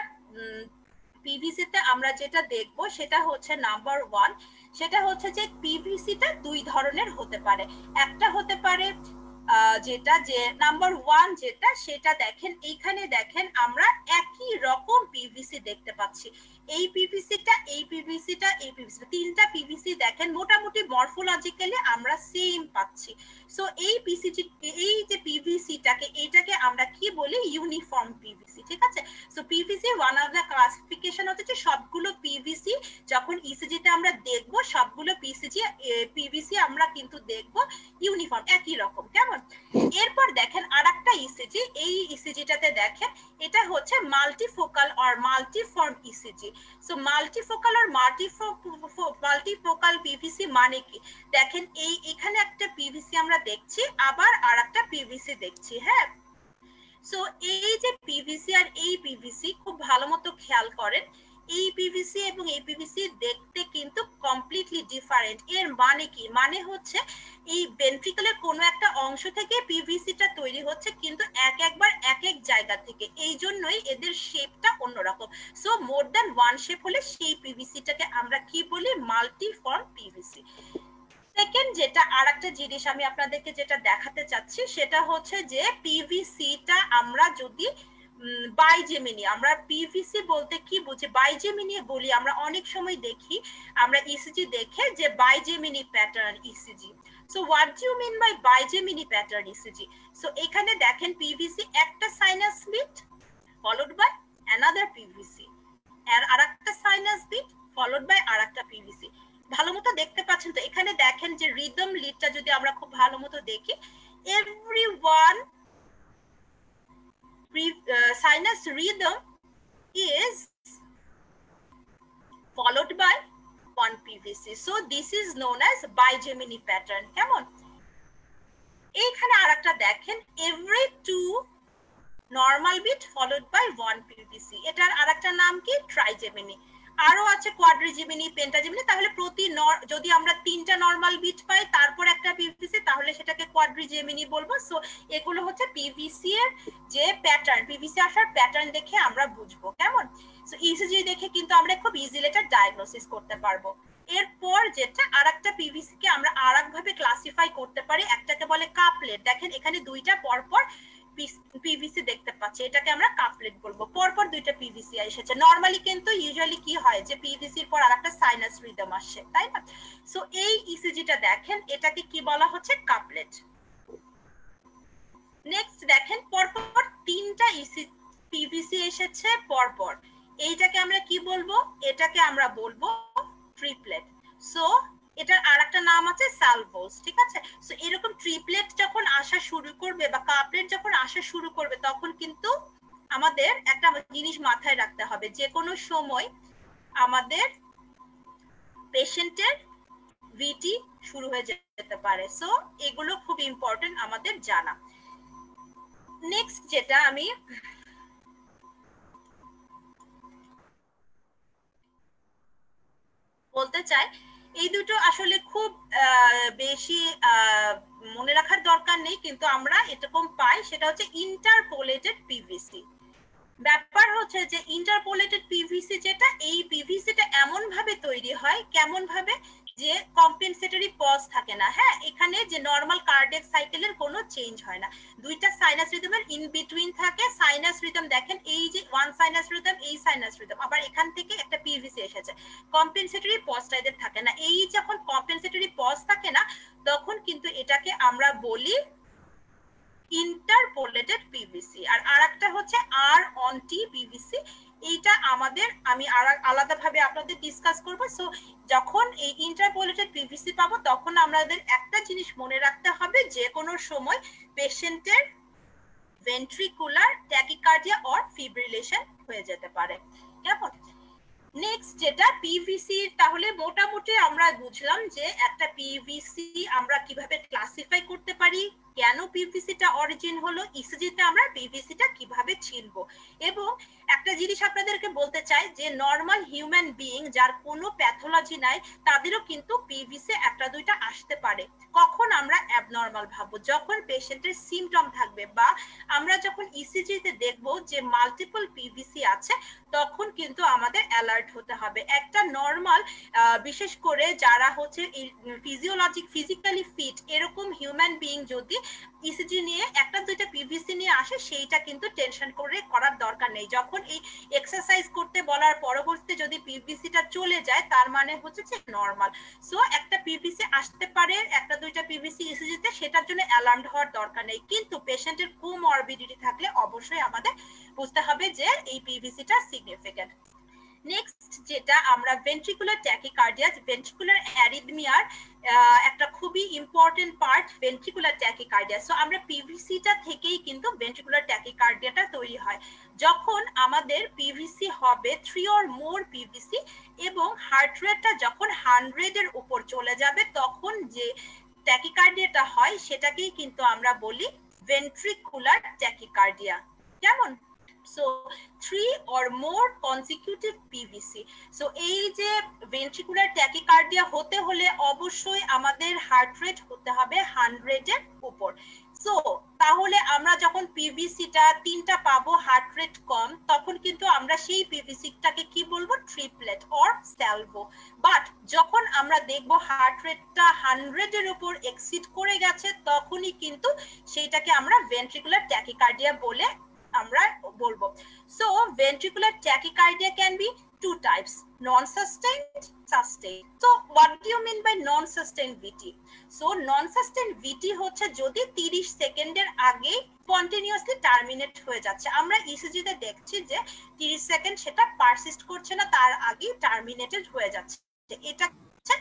পিভিসিতে আমরা যেটা দেখবো সেটা হচ্ছে নাম্বার 1, সেটা হচ্ছে যে পিভিসিটা দুই ধরনের হতে পারে। একটা হতে পারে যেটা যে নাম্বার 1 যেটা, সেটা দেখেন এইখানে দেখেন আমরা একই রকম পিভিসি দেখতে পাচ্ছি। এই পিভিসিটা, এই পিভিসিটা, এই পিভিসি, তিনটা পিভিসি দেখেন মোটামুটি মরফোলজিক্যালি আমরা সেম পাচ্ছি। সো এই পিসিজি, এই যে পিভিসিটাকে, এইটাকে আমরা কি বলি, ইউনিফর্ম পিভিসি। ঠিক আছে, so PVC one of the classification হচ্ছে যে সবগুলো পিভিসি যখন ইসিজিতে আমরা দেখব, সবগুলো পিভিসি আমরা কিন্তু দেখব ইউনিফর্ম, একই রকম। কেমন? এরপর দেখেন আরেকটা ইসিজি, এই ইসিজিটাতে দেখেন এটা হচ্ছে multifocal or multiform ECG. So multifocal or multifocal PVC মানে কি, দেখেন এখানে একটা পিভিসি আমরা দেখছি, আবার আরেকটা পিভিসি দেখছি। হ্যাঁ, সো এই যে পিভিসি আর এই পিভিসি খুব ভালো মতো খেয়াল করেন, এই পিভিসি এবং এই পিভিসি দেখতে কিন্তু কমপ্লিটলি ডিফারেন্ট। এর মানে কি, মানে হচ্ছে এই ভেন্ট্রিকলের কোনো একটা অংশ থেকে পিভিসিটা তৈরি হচ্ছে, কিন্তু একবার এক এক জায়গা থেকে, এই জন্যই এদের শেপটা অন্যরকম। So more than one shape হলে সেই পিভিসিটাকে আমরা কি বলি, মাল্টিফর্ম পিভিসি। সেকেন্ড যেটা, আরেকটা জিনিস আমি আপনাদেরকে যেটা দেখাতে চাচ্ছি, সেটা হচ্ছে যে পিভিসিটা আমরা যদি বাইজেমিনি, আমরা পিভিসি বলতে কি বুঝি, বাইজেমিনি বলি আমরা অনেক সময় দেখি আমরা ইসিজি দেখে যে bigeminy pattern ECG. So what do you mean by bigeminy pattern ECG? So এখানে দেখেন পিভিসি একটা sinus beat followed by another PVC, আর আরেকটা সাইনাস বিট ফলোড বাই আরেকটা পিভিসি। ভালো মতো দেখতে পাচ্ছেন তো? এখানে দেখেন যে রিদম লিডটা যদি আমরা খুব ভালো মতো দেখি, everyone sinus rhythm is followed by one PVC. So this is known as bigemini pattern. কেমন? এইখানে আরেকটা দেখেন every two normal beat followed by one PVC. এটার আরেকটা নাম কি? ট্রাইজেমিনি। আরো আছে কোয়াড্রিজেমিনি, পেন্টাজেমিনি। তাহলে প্রতি যদি আমরা তিনটা নরমাল বিট পাই তারপর একটা পিভিসি, তাহলে সেটাকে কোয়াড্রিজেমিনি বলবো। সো এগুলো হচ্ছে পিভিসি এর যে প্যাটার্ন, পিভিসি আসার প্যাটার্ন দেখে আমরা বুঝবো। কেমন? সো ইসিজি দেখে কিন্তু আমরা খুব ইজিলি এটা ডায়াগনোসিস করতে পারবো। এরপর যেটা আরেকটা পিভিসি কে আমরা আরেকভাবে ক্লাসিফাই করতে পারি, একটাকে বলে কাপলেট। দেখেন এখানে দুইটা পরপর পিভিসি দেখতে পাচ্ছি, এটাকে আমরা কাপলেট বলবো। পরপর দুইটা পিভিসি এসেছে। নরমালি কিন্তু ইউজুয়ালি কি হয় যে পিভিসির পর আরেকটা সাইনাস রিদম আসে, তাই না? সো এই ইসিজিটা দেখেন, এটাকে কি বলা হচ্ছে? কাপলেট। নেক্সট দেখেন পরপর তিনটা পিভিসি এসেছে পরপর, এইটাকে আমরা কি বলবো? এটাকে আমরা বলবো ট্রিপলেট। সো এটার আরেকটা নাম আছে সালভোস, ঠিক আছে? সো এরকম ট্রিপলেট যখন আসা শুরু করবে বা কাপলেট যখন আসা শুরু করবে, তখন কিন্তু আমাদের একটা জিনিস মাথায় রাখতে হবে, যে কোনো সময় আমাদের পেশেন্টের ভিটি শুরু হয়ে যেতে পারে। সো এগুলো খুব ইম্পর্টেন্ট আমাদের জানা। নেক্সট যেটা আমি বলতে চাই, এই দুটো আসলে খুব বেশি মনে রাখার দরকার নেই, কিন্তু আমরা এরকম পাই, সেটা হচ্ছে ইন্টারপোলেটেড পিভিসি। ব্যাপার হচ্ছে যে ইন্টারপোলেটেড পিভিসি যেটা, এই পিভিসিটা এমন ভাবে তৈরি হয়, কেমন ভাবে, যে কম্পেনসেটরি পজ থাকে না। হ্যাঁ, এখানে যে নরমাল কার্ডিয়াক সাইকেলের কোনো চেঞ্জ হয় না, দুইটা সাইনাস রিদমের ইন বিটুইন থাকে। সাইনাস রিদম দেখেন, এই যে ওয়ান সাইনাস রিদম, এই সাইনাস রিদম, আবার এখান থেকে একটা পিভিসি এসেছে, কম্পেনসেটরি পজটা এদের থাকে না। এই যখন কম্পেনসেটরি পজ থাকে না, তখন কিন্তু এটাকে আমরা বলি ইন্টারপোলেটেড পিভিসি। আর আরেকটা হচ্ছে আর অন টি পিভিসি। এইটা আমাদের আমি আলাদাভাবে আপনাদের ডিসকাস করব। সো যখন এই ইন্টারপোলেটেড পিভিসি পাবো, তখন আমাদের একটা জিনিস মনে রাখতে হবে, যে কোনো সময় পেশেন্টের ভেন্ট্রিকুলার ট্যাকিকার্ডিয়া অর ফিব্রিলেশন হয়ে যেতে পারে। কেমন? নেক্সট যেটা পিভিসি, তাহলে মোটামুটি আমরা বুঝলাম যে একটা পিভিসি আমরা কিভাবে ক্লাসিফাই করতে পারি, কেন পিভিসিটা অরিজিন হলো, ইসিজিতে আমরা পিভিসিটা কিভাবে চিনবো। এবং একটা জিনিস আপনাদেরকে বলতে চাই, যে নরমাল হিউম্যান বিইং যার কোনো প্যাথোলজি নাই, তাদেরও কিন্তু পিভিসি একটা দুইটা আসতে পারে। কখন আমরা অ্যাবনর্মাল ভাববো? যখন পেশেন্টের সিমটম থাকবে, বা আমরা যখন ইসিজিতে দেখবো যে মাল্টিপল পিভিসি আছে, তখন কিন্তু আমাদের অ্যালার্ট হতে হবে। একটা নরমাল, বিশেষ করে যারা হচ্ছে ফিজিক্যালি ফিট এরকম হিউম্যান বিইং যদি ইসিজি নিয়ে একটা দুইটা পিভিসি নিয়ে আসে, সেইটা কিন্তু টেনশন করে করার দরকার নেই। যখন এই এক্সারসাইজ করতে বলার পরবর্তীতে যদি পিভিসিটা চলে যায়, তার মানে হচ্ছে যে নরমাল। সো একটা পিভিসি আসতে পারে, একটা দুইটা পিভিসি ইসিজিতে, সেটার জন্য অ্যালার্ম হওয়ার দরকার নেই। কিন্তু পেশেন্টের কোমরবিডিটি থাকলে অবশ্যই আমাদের বুঝতে হবে যে এই পিভিসিটা সিগনিফিক্যান্ট। নেক্সট যেটা আমরা ভেন্ট্রিকুলার ট্যাকিকার্ডিয়া, ভেন্ট্রিকুলার অ্যারিথমিয়ার একটা খুবই important part ventricular tachycardia. So আমরা পিভিসিটা থেকেই কিন্তু ভেন্ট্রিকুলার ট্যাকিকার্ডিয়াটা তৈরি হয়। যখন আমাদের পিভিসি হবে 3 or more পিভিসি, এবং হার্ট রেটটা যখন 100 এর উপর চলে যাবে, তখন যে ট্যাকিকার্ডিয়াটা হয় সেটাকেই কিন্তু আমরা বলি ভেন্ট্রিকুলার ট্যাকিকার্ডিয়া। কেমন? So 3 or more consecutive PVC. So এই যে ভেন্ট্রিকুলার ট্যাকিকার্ডিয়া হতে হলে অবশ্যই আমাদের হার্ট রেট হতে হবে 100 এর উপর। সো তাহলে আমরা যখন পিভিসিটা তিনটা পাবো, হার্ট রেট কম, তখন কিন্তু আমরা সেই পিভিসিটাকে কি বলবো? Triplet or Salvo. বাট যখন আমরা দেখবো হার্ট রেটটা 100 এর উপর এক্সিড করে গেছে, তখনই কিন্তু সেইটাকে আমরা ভেন্ট্রিকুলার ট্যাকিকার্ডিয়া বলে আমরা বলবো। So ventricular tachycardia can be two types, non-sustained, sustained. So what do you mean by non-sustained VT? So non-sustained VT হচ্ছে যদি 30 সেকেন্ডের আগে কন্টিনিউয়াসলি টার্মিনেট হয়ে যাচ্ছে, আমরা ইসিজি তে দেখছি যে 30 সেকেন্ড সেটা পারসিস্ট করছে না, তার আগেই টার্মিনেটেড হয়ে যাচ্ছে, এটা হচ্ছে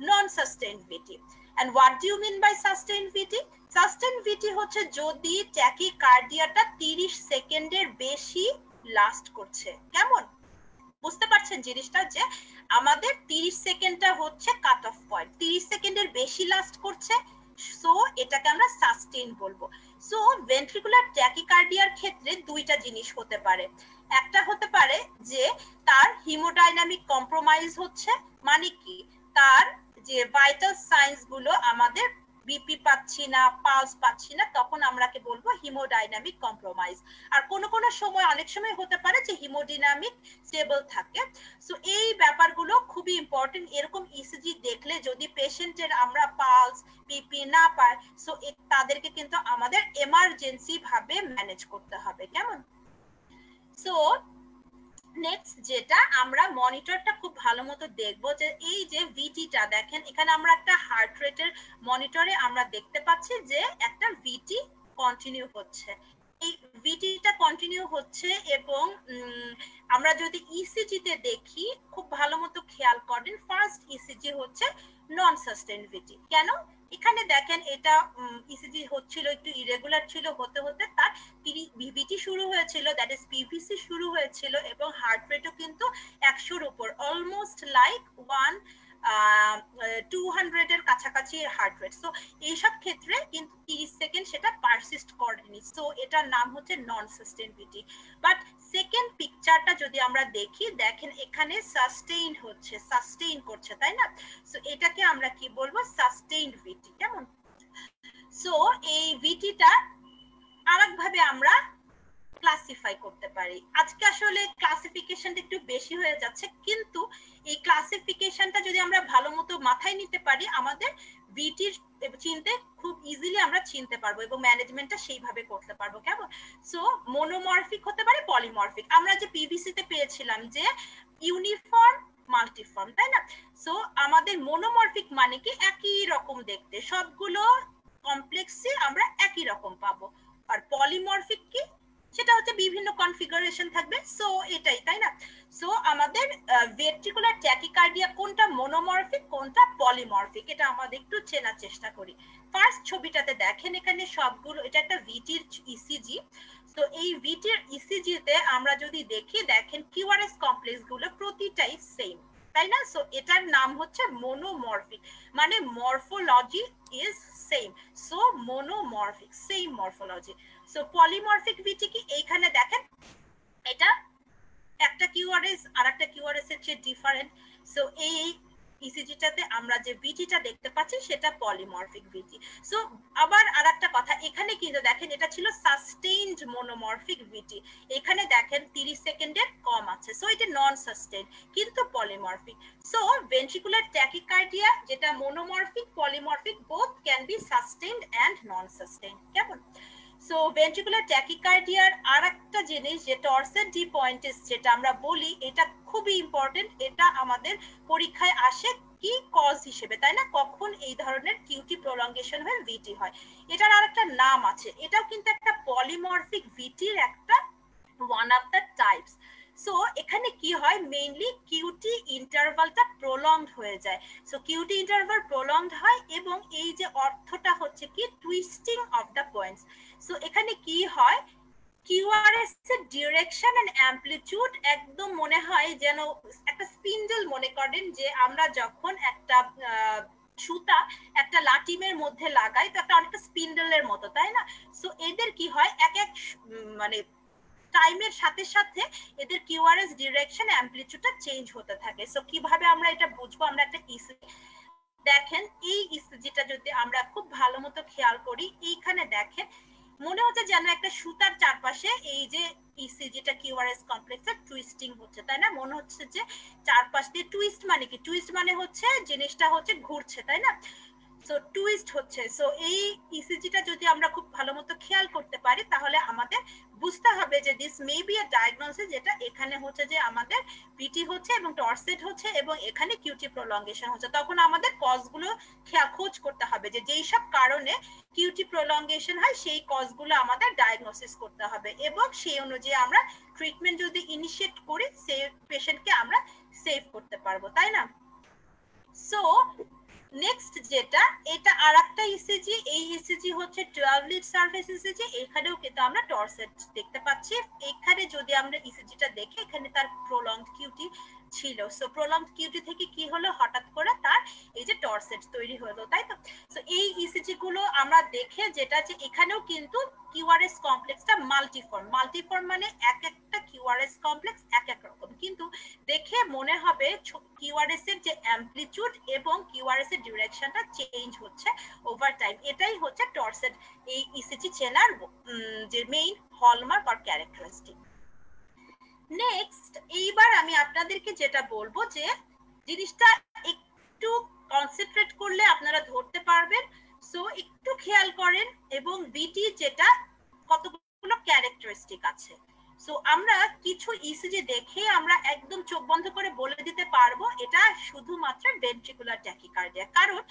non-sustained VT. And what do you mean by sustained VT? Sustained VT হচ্ছে যদি ট্যাকিকার্ডিয়াটা 30 সেকেন্ডের বেশি লাস্ট করছে। কেমন বুঝতে পারছেন জিনিসটা, যে আমাদের 30 সেকেন্ডটা হচ্ছে কাট অফ পয়েন্ট, 30 সেকেন্ডের বেশি লাস্ট করছে, সো এটাকে আমরা সাস্টেইন বলবো। সো ভেন্ট্রিকুলার ট্যাকিকার্ডিয়ার ক্ষেত্রে দুইটা জিনিস হতে পারে, একটা হতে পারে যে তার হিমোডাইনামিক কম্প্রোমাইজ হচ্ছে, মানে কি তার যে ভাইটাল সাইন্স গুলো আমাদের বিপি পাচ্ছি না, পালস পাচ্ছি না, তখন আমরাকে বলবো হিমোডাইনামিক কম্প্রোমাইজ। আর কোন কোন সময়, অনেক সময় হতে পারে যে হিমোডাইনামিক স্টেবল থাকে। সো এই ব্যাপারগুলো খুবই ইম্পর্টেন্ট। এরকম ইসিজি দেখলে যদি পেশেন্টের আমরা পালস বিপি না পাই, সো তাদেরকে কিন্তু আমাদের এমার্জেন্সি ভাবে ম্যানেজ করতে হবে। কেমন? সো নেক্সট যেটা আমরা মনিটরটা খুব ভালো মতো দেখবো, যে এই যে ভিটিটা দেখেন, এখানে আমরা একটা হার্ট রেটের মনিটরে আমরা দেখতে পাচ্ছি যে একটা ভিটি কন্টিনিউ হচ্ছে, এই ভিটিটা কন্টিনিউ হচ্ছে। এবং আমরা যদি ইসিজি তে দেখি, খুব ভালো মতো খেয়াল করেন, ফার্স্ট ইসিজি হচ্ছে নন সাস্টেইন ভিটি। কেন? এখানে দেখেন এটা ইসিজি হচ্ছিল, একটু ইরেগুলার ছিল, হতে হতে তার ভিভিটি শুরু হয়েছিল, দ্যাট ইজ পিভিসি শুরু হয়েছিল, এবং হার্ট রেটও কিন্তু 100-র উপর, অলমোস্ট লাইক 200 এর কাছাকাছি হার্ট রেট। সো এইসব ক্ষেত্রে কিন্তু 30 সেকেন্ড সেটা পারসিস্ট করেনি, সো এটার নাম হচ্ছে নন সাস্টেইন ভিটি। বাট সেকেন্ড পিকচারটা যদি আমরা দেখি, দেখেন এখানে সাস্টেইন হচ্ছে, সাস্টেইন করছে, তাই না? সো এটাকে আমরা কি বলবো? সাস্টেইনড ভিটি। কেমন? সো এই ভিটিটা আরেকভাবে আমরা ক্লাসিফাই করতে পারি। আজকে আসলে ক্লাসিফিকেশনটা একটু বেশি হয়ে যাচ্ছে, কিন্তু এই ক্লাসিফিকেশনটা যদি আমরা ভালো মতো মাথায় নিতে পারি, আমাদের ভিটির চিনতে খুব ইজিলি আমরা চিনতে পারবো এবং ম্যানেজমেন্টটা সেইভাবে করতে পারবো। কেমন? সো মনোমরফিক হতে পারে, পলিমরফিক। আমরা যে পিভিসি তে পেয়েছিলাম যে ইউনিফর্ম মাল্টিফর্ম, তাই না? সো আমাদের মনোমরফিক মানে কি একই রকম দেখতে, সবগুলো কমপ্লেক্সে আমরা একই রকম পাবো। আর পলিমরফিক কি? সেটা হচ্ছে বিভিন্ন কনফিগারেশন থাকবে। সো এটাই, তাই না? সো আমাদের ভেন্ট্রিকুলার ট্যাকিকার্ডিয়া কোনটা মনোমরফিক, কোনটা পলিমরফিক, এটা আমাদের একটু চেনার চেষ্টা করি। ফার্স্ট ছবিটাতে দেখেন, এখানে সবগুলো, এটা একটা ভিটির ইসিজি। তো এই ভিটির ইসিজি তে আমরা যদি দেখি, দেখেন কিউআরএস কমপ্লেক্স গুলো প্রতিটাই সেম, তাই না? সো এটার নাম হচ্ছে মনোমরফিক, মানে morphology is same, so monomorphic, same morphology. So polymorphic VT কি? এইখানে দেখেন এটা একটা কিউআরএস আর একটা কিউআরএস এর চেয়ে ডিফারেন্ট। সো এই ইসিজিটাতে আমরা যে ভিটিটা দেখতে পাচ্ছি সেটা পলিমরফিক ভিটি। সো আবার আরেকটা কথা, এখানে কিন্তু দেখেন এটা ছিল সাস্টেইনড মনোমরফিক ভিটি, এখানে দেখেন 30 সেকেন্ডের কম আছে, সো এটা নন সাস্টেইন কিন্তু পলিমরফিক। সো ভেন্ট্রিকুলার ট্যাকিকার্ডিয়া যেটা monomorphic, polymorphic, both can be sustained and non sustained. কেমন? সো ভেন্ট্রিকুলার ট্যাকিকার্ডিয়ার আরেকটা জিনিস যে টর্সেড ডি পয়েন্টিস যেটা আমরা বলি, এটা খুবই ইম্পর্টেন্ট, এটা আমাদের পরীক্ষায় আসে কি কজ হিসেবে, তাই না? কখন এই ধরনের কিউটি প্রলঙ্গেশন হয়ে ভিটি হয়, এটার আরেকটা নাম আছে, এটাও কিন্তু একটা পলিমরফিক ভিটির একটা one of the types. So এখানে কি হয়, মেইনলি কিউটি ইন্টারভালটা প্রলংড হয়ে যায়। সো কিউটি ইন্টারভাল প্রলংড হয় এবং এই যে অর্থটা হচ্ছে কি twisting of the points. So এখানে কি হয়, কিউআরএস এর ডিরেকশন এন্ড অ্যামপ্লিটিউড একদম মনে হয় যেন একটা স্পিন্ডল, মনে করেন যে আমরা যখন একটা সুতা একটা লাটিমের মধ্যে লাগাই, তো একটা অনেকটা স্পিন্ডলের মতো, তাই না? সো এদের কি হয়, এক এক মানে টাইমের সাথে সাথে এদের কিউআরএস ডিরেকশন অ্যামপ্লিটিউডটা চেঞ্জ হতে থাকে। সো কিভাবে আমরা এটা বুঝবো, আমরা একটা ইসিজি দেখেন, এই ইসিজিটা যদি আমরা খুব ভালো মতো খেয়াল করি, এইখানে দেখেন মনে হচ্ছে যেন একটা সুতার চারপাশে এই যে ইসিজিটা কিউআরএস কমপ্লেক্সের টুইস্টিং হচ্ছে, তাই না? মনে হচ্ছে যে চারপাশ দিয়ে টুইস্ট, মানে কি টুইস্ট মানে হচ্ছে জিনিসটা হচ্ছে ঘুরছে, তাই না? সো টুইস্ট হচ্ছে। সো এই ইসিজিটা যদি আমরা খুব ভালো মতো খেয়াল করতে পারি তাহলে আমাদের বুঝতে হবে যে this may be a diagnosis, যেটা এখানে হচ্ছে যে আমাদের পিটি হচ্ছে এবং টর্সেট হচ্ছে এবং এখানে কিউটি প্রলঙ্গেশন হচ্ছে। তখন আমাদের কজগুলো খোঁজ করতে হবে যে যেই সব কারণে কিউটি প্রলঙ্গেশন হয় সেই কজগুলো আমাদের ডায়াগনোসিস করতে হবে এবং সেই অনুযায়ী আমরা ট্রিটমেন্ট যদি ইনিশিয়েট করি সেই পেশেন্টকে আমরা সেভ করতে পারবো, তাই না? সো নেক্সট যেটা, এটা আরেকটা ইসিজি, এই ইসিজি হচ্ছে 12 লিড সারফেস ইসিজি। এখানেও কিন্তু আমরা টর্সেট দেখতে পাচ্ছি। এখানে যদি আমরা ইসিজিটা দেখি এখানে তার প্রলংড কিউটি ছিল। সো প্রলংড কিউটি থেকে কি হলো, হঠাৎ করে তার এই যে টর্সেট তৈরি হলো, তাই তো? সো এই ইসিজি গুলো আমরা দেখে যেটা যে এখানেও কিন্তু কিউআরএস কমপ্লেক্সটা মাল্টিফর্ম মানে এক একটা কিউআরএস কমপ্লেক্স এক এক রকম, কিন্তু দেখে মনে হবে কিউআরএস এর যে অ্যামপ্লিটিউড এবং কিউআরএস এর ডিরেকশনটা চেঞ্জ হচ্ছে ওভার টাইম। এটাই হচ্ছে টর্সেট এই ইসিজি চেনার যে main hallmark or characteristic. Next, এইবার আমি আপনাদেরকে যেটা বলবো যে জিনিসটা একটু কনসেন্ট্রেট করলে আপনারা ধরতে পারবেন। সো একটু খেয়াল করেন এবং বিটি যেটা কতগুলো ক্যারেক্টারিস্টিক আছে। সো আমরা কিছু ইসিজি দেখে আমরা একদম চোখ বন্ধ করে বলে দিতে পারবো এটা শুধুমাত্র ভেন্ট্রিকুলার ট্যাকিকার্ডিয়া, কারণ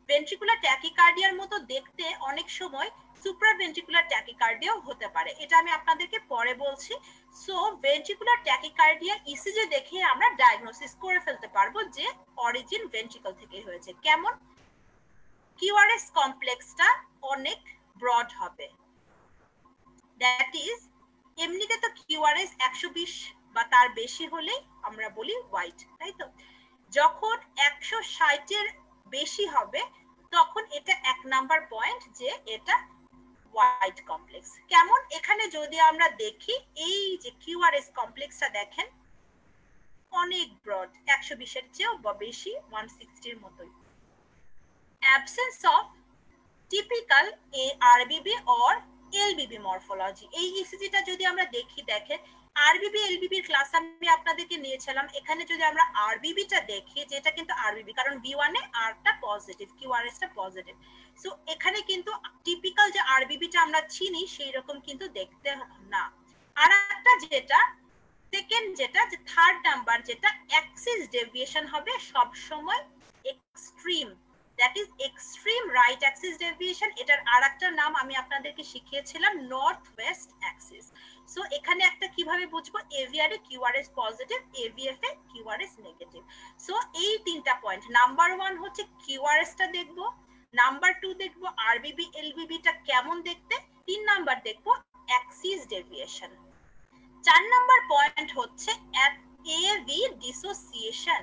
ভেন্ট্রিকুলার ট্যাকিকার্ডিয়ার মতো দেখতে অনেক সময় সুপ্রাভেন্ট্রিকুলার ট্যাকিকার্ডিয়াও হতে পারে, এটা আমি আপনাদেরকে পরে বলছি। সো ভেন্ট্রিকুলার ট্যাকিকার্ডিয়া ইসিজি দেখে আমরা ডায়াগনোসিস করে ফেলতে পারবো যে অরিজিন ভেন্ট্রিকল থেকে হয়েছে। কেমন? কিউআরএস কমপ্লেক্সটা অনেক ব্রড হবে, দ্যাট ইজ এমনিতে তো কিউআরএস 120 বা তার বেশি হলেই আমরা বলি হোয়াইট, তাই তো? যখন 160 এর বেশি হবে তখন এটা 1 নাম্বার পয়েন্ট যে এটা হোয়াইট কমপ্লেক্স। কেমন? এখানে যদি আমরা দেখি এই যে কিউআরএস কমপ্লেক্সটা দেখেন অনেক ব্রড, 120 এর চেয়েও বেশি, 160 এর মতোই। Absence of typical RBB or এলবিবি morphology. এই ইসিজিটা যদি আমরা দেখি, দেখেন আরবিবি এলবিবির ক্লাস আমি আপনাদেরকে নিয়েছিলাম। এখানে যদি আমরা আরবিবিটা দেখি, যেটা কিন্তু আরবিবি, কারণ বি1 এ আরটা পজিটিভ, কিউআরএসটা পজিটিভ। সো এখানে কিন্তু টিপিক্যাল যে আরবিবিটা আমরা চিনি সেই রকম কিন্তু দেখতে না। আর একটা যেটা সেকেন্ড, যেটা যে থার্ড নাম্বার, যেটা অ্যাক্সিস ডেভিয়েশন হবে সব সময় extreme, that is extreme right axis deviation. এটার আরেকটা নাম আমি আপনাদেরকে শিখিয়েছিলাম নর্থ ওয়েস্ট অ্যাক্সিস। সো এখানে একটা কিভাবে বুঝবো, এভিআর এ কিউআরএস পজিটিভ, এভিএফ এ কিউআরএস নেগেটিভ। সো এই তিনটা পয়েন্ট, নাম্বার 1 হচ্ছে কিউআরএসটা দেখবো, নাম্বার 2 দেখবো আরবিবি এলবিবিটা কেমন দেখতে, 3 নাম্বার দেখবো অ্যাক্সিস ডেভিয়েশন। 4 নাম্বার পয়েন্ট হচ্ছে এভি ডিসোসিয়েশন।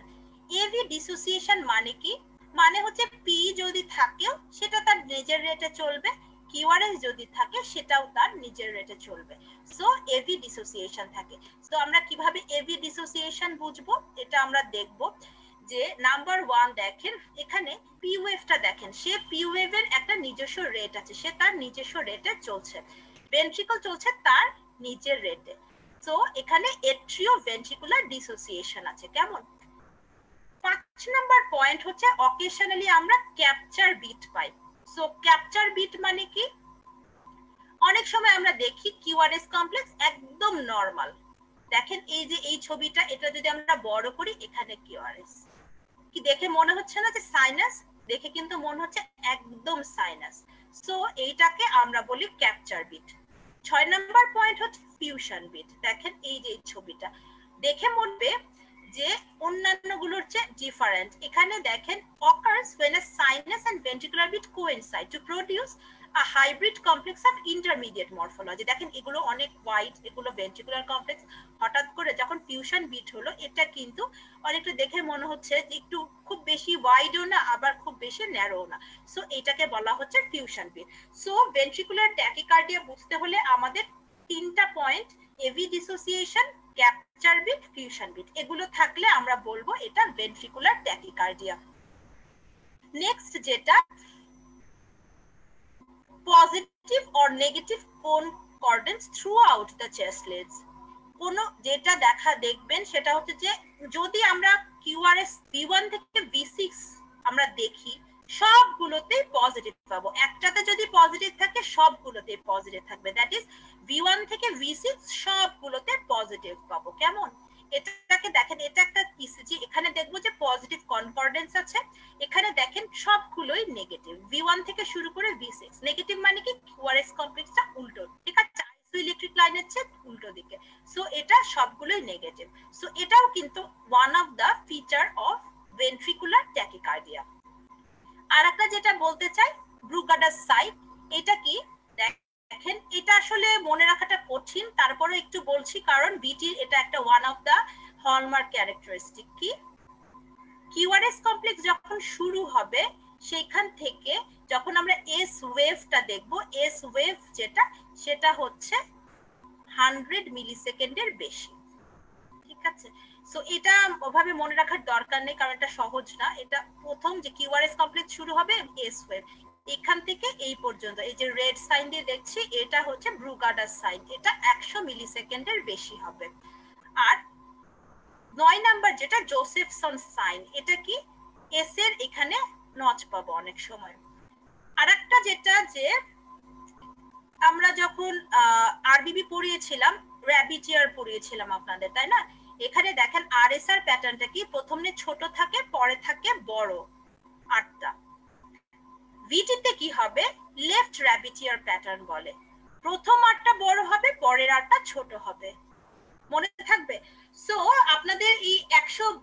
এভি ডিসোসিয়েশন মানে কি? মানে হচ্ছে পি যদি থাকে সেটা তার নিজের রেটে চলবে, কিউআরএস যদি থাকে সেটাও তার নিজের রেটে চলবে। সো এভি ডিসোসিয়েশন থাকে। সো আমরা কিভাবে এভি ডিসোসিয়েশন বুঝবো এটা আমরা দেখব যে নাম্বার 1 দেখেন এখানে পি ওয়েভটা দেখেন, সে পি ওয়েভের একটা নিজস্ব রেট আছে, সে তার নিজস্ব রেটে চলছে, ভেন্ট্রিকল চলছে তার নিজের রেটে। সো এখানে এট্রিও ভেন্ট্রিকুলার ডিসোসিয়েশন আছে। কেমন? 5 নাম্বার পয়েন্ট হচ্ছে অকেশনালি আমরা ক্যাপচার বিট পাই। সো ক্যাপচার বিট মানে কি? অনেক সময় আমরা দেখি কিউআরএস কমপ্লেক্স একদম নরমাল, দেখেন এই যে এই ছবিটা, এটা যদি আমরা বড় করি এখানে কিউআরএস, কি দেখে মনে হচ্ছে না যে সাইনাস? দেখে কিন্তু মনে হচ্ছে একদম সাইনাস। সো এইটাকে আমরা বলি ক্যাপচার বিট। 6 নাম্বার পয়েন্ট হচ্ছে ফিউশন বিট। দেখেন এই যে ছবিটা দেখে মনে যে অন্যান্য গুলোর চেয়ে ডিফারেন্ট। এখানে দেখেন occurs when a sinus and ventricular beat coincide to produce a hybrid complex of intermediate morphology. দেখেন এগুলো অনেক ওয়াইড, এগুলো ভেন্ট্রিকুলার কমপ্লেক্স। হঠাৎ করে যখন ফিউশন বিট হলো এটা কিন্তু অনেকটা দেখে মনে হচ্ছে একটু খুব বেশি ওয়াইডও না আবার খুব বেশি ন্যারো না। সো এটাকে বলা হচ্ছে fusion beat. So ventricular tachycardia বুঝতে হলে আমাদের 3টা point, AV dissociation, capture beat, fusion beat, এগুলো থাকলে আমরা বলবো এটা ভেন্ট্রিকুলার ট্যাকিকার্ডিয়া। নেক্সট যেটা positive or negative concordance throughout the chest leads. কোন যেটা দেখবেন সেটা হচ্ছে যে যদি আমরা কিউআরএস বি1 থেকে বি6 আমরা দেখি সবগুলোতেই পজিটিভ পাবো। একটাতে যদি পজিটিভ থাকে সবগুলোতেই পজিটিভ থাকবে, দ্যাট ইজ V1 থেকে V6 সবগুলোতে পজিটিভ পাবো। কেমন? এটাকে দেখেন, এটা একটা ইসিজি, এখানে দেখবো যে পজিটিভ কনকর্ডেন্স আছে, এখানে দেখেন সবগুলোই নেগেটিভ, V1 থেকে শুরু করে V6 নেগেটিভ, মানে কি QRS কমপ্লেক্সটা উল্টো, ঠিক আছে, ইলেকট্রিক লাইনের চেয়ে উল্টো দিকে, সো এটা সবগুলোই নেগেটিভ। সো এটাও কিন্তু one of the feature of ventricular tachycardia. আর একটা যেটা বলতে চাই, ব্রুগাডাস সাইন, এটা কি দেখেন, এটা আসলে মনে রাখাটা কঠিন, তারপরে একটু বলছি কারণ বিটির এটা একটা one of the hallmark characteristic. কি কিউআরএস কমপ্লেক্স যখন শুরু হবে সেইখান থেকে যখন আমরা এস ওয়েভটা দেখবো, এস ওয়েভ যেটা সেটা হচ্ছে 100 মিলিসেকেন্ডের বেশি, ঠিক আছে। সো এটা ওভাবে মনে রাখার দরকার নেই কারণ এটা সহজ না। এটা প্রথম যে কিউআরএস কমপ্লেক্স শুরু হবে এস ওয়েভ, এখান থেকে এই পর্যন্ত এই যে রেড সাইন দিয়ে দেখছি এটা হচ্ছে ব্রুগাডাস সাইন, এটা 100 মিলিসেকেন্ডের বেশি হবে। আর 9 নাম্বার যেটা জোসেফসন সাইন, এটা কি এস এর এখানে নচ পাবো অনেক সময়। আরেকটা যেটা যে আমরা যখন আরবিবি পড়িয়েছিলাম, র্যাবিটিয়ার পড়িয়েছিলাম আপনাদের, তাই না? এখানে দেখেন আরএসআর প্যাটার্নটা কি, প্রথমে ছোট থাকে পরে থাকে বড় 8টা। ভিটিতে কি হবে, লেফট র্যাবিটিয়ার প্যাটার্ন বলে, প্রথম 8টা বড় হবে পরের 8টা ছোট হবে, মনে থাকবে। সো আপনাদের এই 100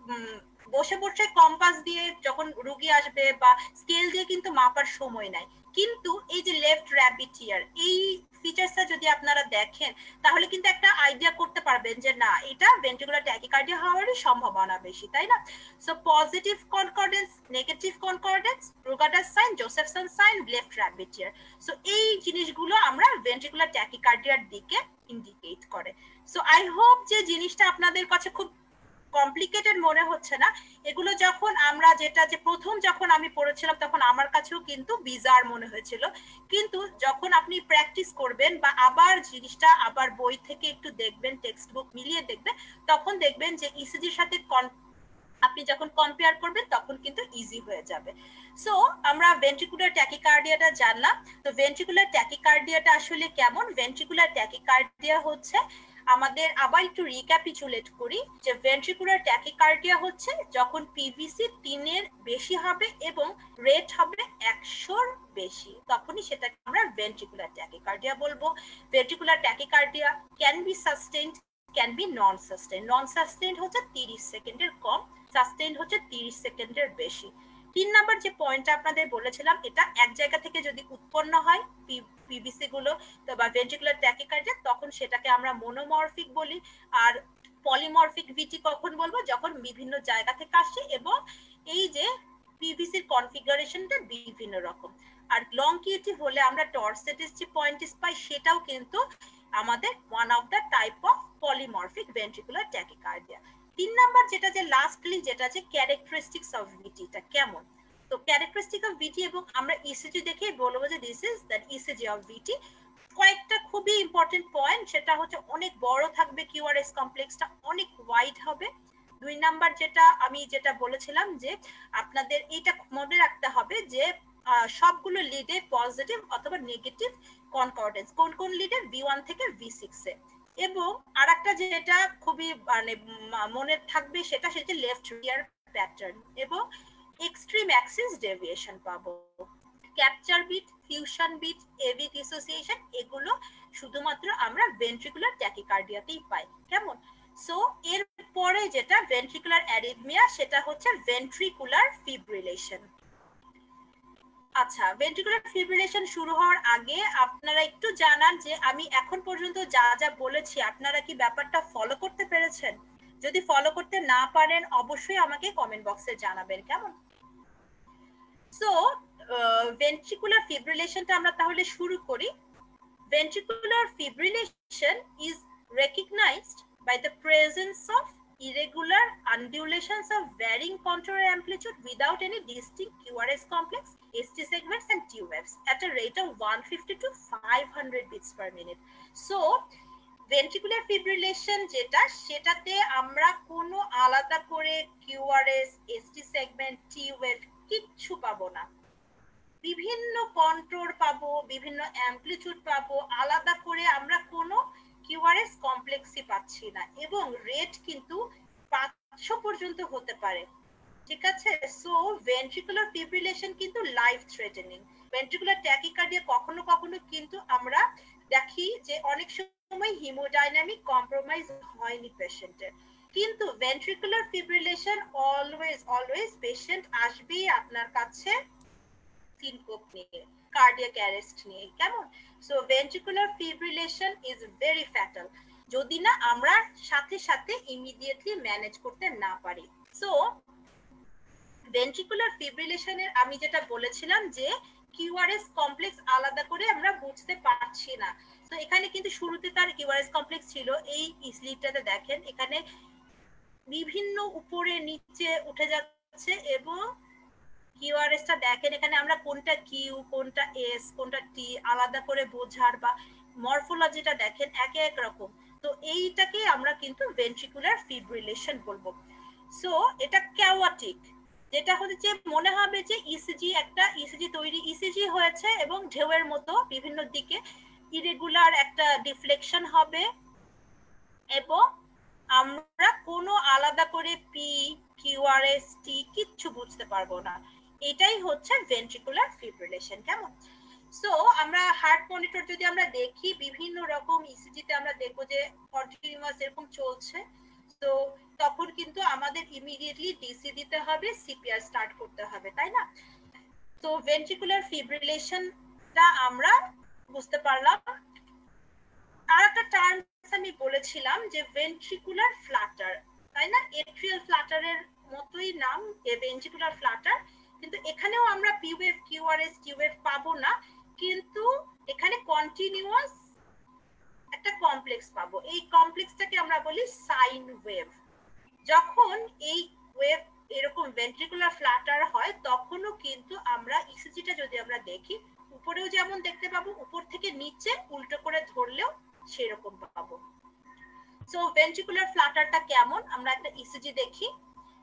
বসে বসে কম্পাস দিয়ে যখন রুগী আসবে বা স্কেল দিয়ে কিন্তু মাপার সময় নাই, কিন্তু এই যে লেফট র্যাবিটিয়ার এই ফিচারসটা যদি আপনারা দেখেন তাহলে কিন্তু একটা আইডিয়া করতে পারবেন যে না, এটা ভেন্ট্রিকুলার ট্যাকিকার্ডিয়া হওয়ারই সম্ভাবনা বেশি, তাই না? So positive concordance, negative concordance, Brugada's sign, Josephson sign, left rabbit ear, so এই জিনিসগুলো আমরা ভেন্ট্রিকুলার ট্যাকিকার্ডিয়ার দিকে ইন্ডিকেট করে। সো আই হোপ যে জিনিসটা আপনাদের কাছে খুব কমপ্লিকেটেড মনে হচ্ছে না। এগুলো যখন আমরা যেটা যে প্রথম যখন আমি পড়েছিলাম তখন আমার কাছেও কিন্তু বিজার মনে হয়েছিল, কিন্তু যখন আপনি প্র্যাকটিস করবেন বা আবার জিনিসটা আবার বই থেকে একটু দেখবেন, টেক্সট বুক মিলিয়ে দেখবেন, তখন দেখবেন যে ইসিজির সাথে আপনি যখন কম্পেয়ার করবেন তখন কিন্তু ইজি হয়ে যাবে। সো আমরা ভেন্ট্রিকুলার ট্যাকিকার্ডিয়াটা জানলাম। তো ভেন্ট্রিকুলার ট্যাকিকার্ডিয়াটা আসলে কেমন? ভেন্ট্রিকুলার ট্যাকিকার্ডিয়া হচ্ছে আমাদের, আবার একটু রিক্যাপিচুলেট করি, যে ভেন্ট্রিকুলার ট্যাকিকার্ডিয়া হচ্ছে যখন পিভিসি 3-এর বেশি হবে এবং রেট হবে 100-র বেশি, তখনই সেটাকে আমরা ভেন্ট্রিকুলার ট্যাকিকার্ডিয়া বলবো। Ventricular tachycardia can be sustained, can be non sustained. Non sustained হচ্ছে 30 সেকেন্ডের কম, সাস্টেইনড হচ্ছে 30 সেকেন্ডের বেশি। 3 নাম্বার যে পয়েন্টটা আপনাদের বলেছিলাম, এটা এক জায়গা থেকে যদি উৎপন্ন হয় পিভিসি গুলো বা ভেন্ট্রিকুলার ট্যাকিকার্ডিয়া, তখন সেটাকে আমরা মনোমরফিক বলি। আর পলিমরফিক ভিটি কখন বলবো? যখন বিভিন্ন জায়গা থেকে আসে এবং এই যে পিভিসির কনফিগারেশনটা বিভিন্ন রকম। আর লং কিউটিভ হলে আমরা টর্সেটিস যে পয়েন্টিস পাই সেটাও কিন্তু আমাদের one of the type of polymorphic ventricular tachycardia. 3 number যেটা যে লাস্টলি যেটা যে ক্যারেক্টারিস্টিক্স অফ ভিটিটা কেমন। তো ক্যারেক্টারিস্টিক অফ ভিটি এবং আমরা ইসিজি দেখেই বলবো যে this is that ECG of VT. কয়েকটা খুবই ইম্পর্টেন্ট পয়েন্ট, সেটা হচ্ছে অনেক বড় থাকবে কিউআরএস কমপ্লেক্সটা, অনেক ওয়াইড হবে। 2 নাম্বার যেটা আমি যেটা বলেছিলাম যে আপনাদের এটা মনে রাখতে হবে যে সবগুলো লিডে পজিটিভ অথবা নেগেটিভ কনকর্ডেন্স, কোন কোন লিডের V1 থেকে V6 এ। এবং আরেকটা যেটা খুবই মানে মনে থাকবে সেটা হচ্ছে লেফট রিয়ার প্যাটার্ন এবং এক্সট্রিম অ্যাক্সিস ডেভিয়েশন পাবো। Capture beat, fusion beat, AV dissociation, এগুলো শুধুমাত্র আমরা ভেন্ট্রিকুলার ট্যাকিকার্ডিয়াতেই পাই। কেমন? সো এর পরে যেটা ভেন্ট্রিকুলার অ্যারিথমিয়া, সেটা হচ্ছে ভেন্ট্রিকুলার ফিব্রিলেশন। আচ্ছা, ভেন্ট্রিকুলার ফিব্রিলেশন শুরু হওয়ার আগে আপনারা একটু জানান যে আমি এখন পর্যন্ত যা যা বলেছি আপনারা কি ব্যাপারটা ফলো করতে পেরেছেন? যদি ফলো করতে না পারেন অবশ্যই আমাকে কমেন্ট বক্সে জানাবেন, কেমন? সো ভেন্ট্রিকুলার ফিব্রিলেশনটা আমরা তাহলে শুরু করি। Ventricular fibrillation is recognized by the presence of irregular undulations of varying contour and amplitude without any distinct QRS complex, ST segments and T waves at a rate of 150 to 500 beats per minute. So, ventricular fibrillation যেটা, সেটাতে আমরা কোনো আলাদা করে QRS, ST segment, T wave কিচ্ছু পাবো না। বিভিন্ন কন্ট্রোল পাবো, বিভিন্ন অ্যামপ্লিটিউড পাবো, আলাদা করে আমরা কোনো কিউআরএস কমপ্লেক্সই পাচ্ছি না, এবং রেট কিন্তু 500 পর্যন্ত হতে পারে। ঠিক আছে, সো ভেন্ট্রিকুলার ফিব্রিলেশন কিন্তু লাইফ থ্রেটেনিং। ভেন্ট্রিকুলার ট্যাকিকার্ডিয়া কখনো কখনো কিন্তু আমরা দেখি যে অনেক সময় হিমোডাইনামিক কম্প্রোমাইজ হয়নি পেশেন্টের, কিন্তু ভেন্ট্রিকুলার ফিব্রিলেশন অলওয়েজ পেশেন্ট আসবেই আপনার কাছে সিনকোপ নিয়ে, কার্ডিয়াক অ্যারেস্ট নিয়ে, কেমন? So ventricular fibrillation is very fatal যদি না আমরা সাথে সাথে ইমিডিয়েটলি ম্যানেজ করতে না পারি। সো ভেন্ট্রিকুলার ফিব্রিলেশনের আমি যেটা বলেছিলাম যে কিউআরএস কমপ্লেক্স আলাদা করে আমরা বুঝতে পারছি না। তো এখানে কিন্তু শুরুতে তার কিউআরএস কমপ্লেক্স ছিল, এই স্লিপটাতে দেখেন এখানে বিভিন্ন উপরে নিচে উঠে যাচ্ছে, এবং কিউআরএসটা দেখেন এখানে আমরা কোনটা কিউ কোনটা এস কোনটা টি আলাদা করে বোঝার বা মরফোলজিটা দেখেন এক এক রকম। তো এইটাকে আমরা কিন্তু ভেন্ট্রিকুলার ফিব্রিলেশন বলবো। সো এটা ক্যাওয়াটিক, যেটা হচ্ছে মনে হবে যে ইসিজি একটা ইসিজি তৈরি ইসিজি হয়েছে এবং ঢেউয়ের মতো বিভিন্ন দিকে ইরেগুলার একটা ডিফ্লেকশন হবে, এবং আমরা কোনো আলাদা করে পি কিউআরএস টি কিচ্ছু বুঝতে পারবো না। এটাই হচ্ছে ভেন্ট্রিকুলার ফিব্রিলেশন, কেমন? সো আমরা হার্ট মনিটর যদি আমরা দেখি বিভিন্ন রকম ইসিজিতে আমরা দেখবো যে কন্টিনিউয়াস এরকম চলছে, তো তখন কিন্তু আমাদের ইমিডিয়েটলি ডিসি দিতে হবে, সিপিআর স্টার্ট করতে হবে, তাই না? তো ভেন্ট্রিকুলার ফিব্রিলেশনটা আমরা বুঝতে পারলাম। আর একটা টার্মস আমি বলেছিলাম যে ভেন্ট্রিকুলার ফ্লাটার, তাই না? এট্রিয়াল ফ্লাটারের মতোই নাম ভেন্ট্রিকুলার ফ্লাটার, কিন্তু এখানেও আমরা P wave QRS T wave পাবো না, কিন্তু এখানে কন্টিনিউয়াস একটা কমপ্লেক্স পাবো। এই কমপ্লেক্সটাকে আমরা বলি সাইন ওয়েভ। যখন এই ওয়েভ এরকম ভেন্ট্রিকুলার ফ্লাটার হয় তখনও কিন্তু আমরা ইসিজিটা যদি আমরা দেখি উপরেও যেমন দেখতে পাবো, উপর থেকে নিচে উল্টো করে ধরলেও সেরকম পাবো। সো ভেন্ট্রিকুলার ফ্লাটারটা কেমন আমরা একটা ইসিজি দেখি।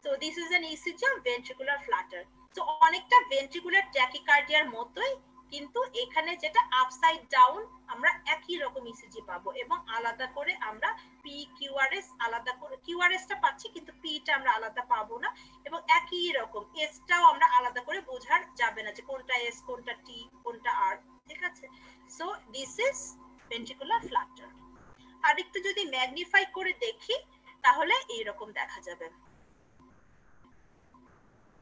So this is an ECG of ventricular Flutter. So অনেকটা ভেন্ট্রিকুলার ট্যাকিকার্ডিয়ার মতোই, কিন্তু এখানে যেটা আপসাইড ডাউন আমরা একই রকম ইসিজি পাবো, এবং আলাদা করে আমরা পি কিউআরএস আলাদা করে কিউআরএসটা পাচ্ছি কিন্তু পিটা আমরা আলাদা পাবো না, এবং একই রকম এসটাও আমরা আলাদা করে বোঝার যাবে না যে কোনটা এস কোনটা টি কোনটা আর। ঠিক আছে, so this is ventricular flutter. আর একটু যদি ম্যাগনিফাই করে দেখি তাহলে এইরকম দেখা যাবে।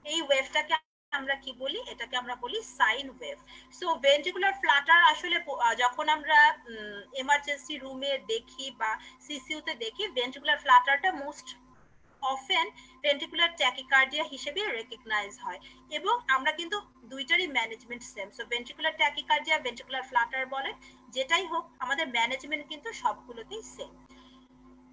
এই ওয়েভটাকে আমরা কি বলি? এটাকে আমরা বলি sine wave. So ventricular flutter আসলে যখন আমরা এমার্জেন্সি রুমে দেখি বা সিসিইউতে দেখি, ভেন্ট্রিকুলার ফ্লাটারটা মোস্ট অফেন ভেন্ট্রিকুলার ট্যাকিকার্ডিয়া হিসেবে রেকগনাইজ হয়, এবং আমরা কিন্তু দুইটারই management same. So ventricular tachycardia ventricular flutter বলেন যেটাই হোক, আমাদের ম্যানেজমেন্ট কিন্তু সবগুলোতেই সেম।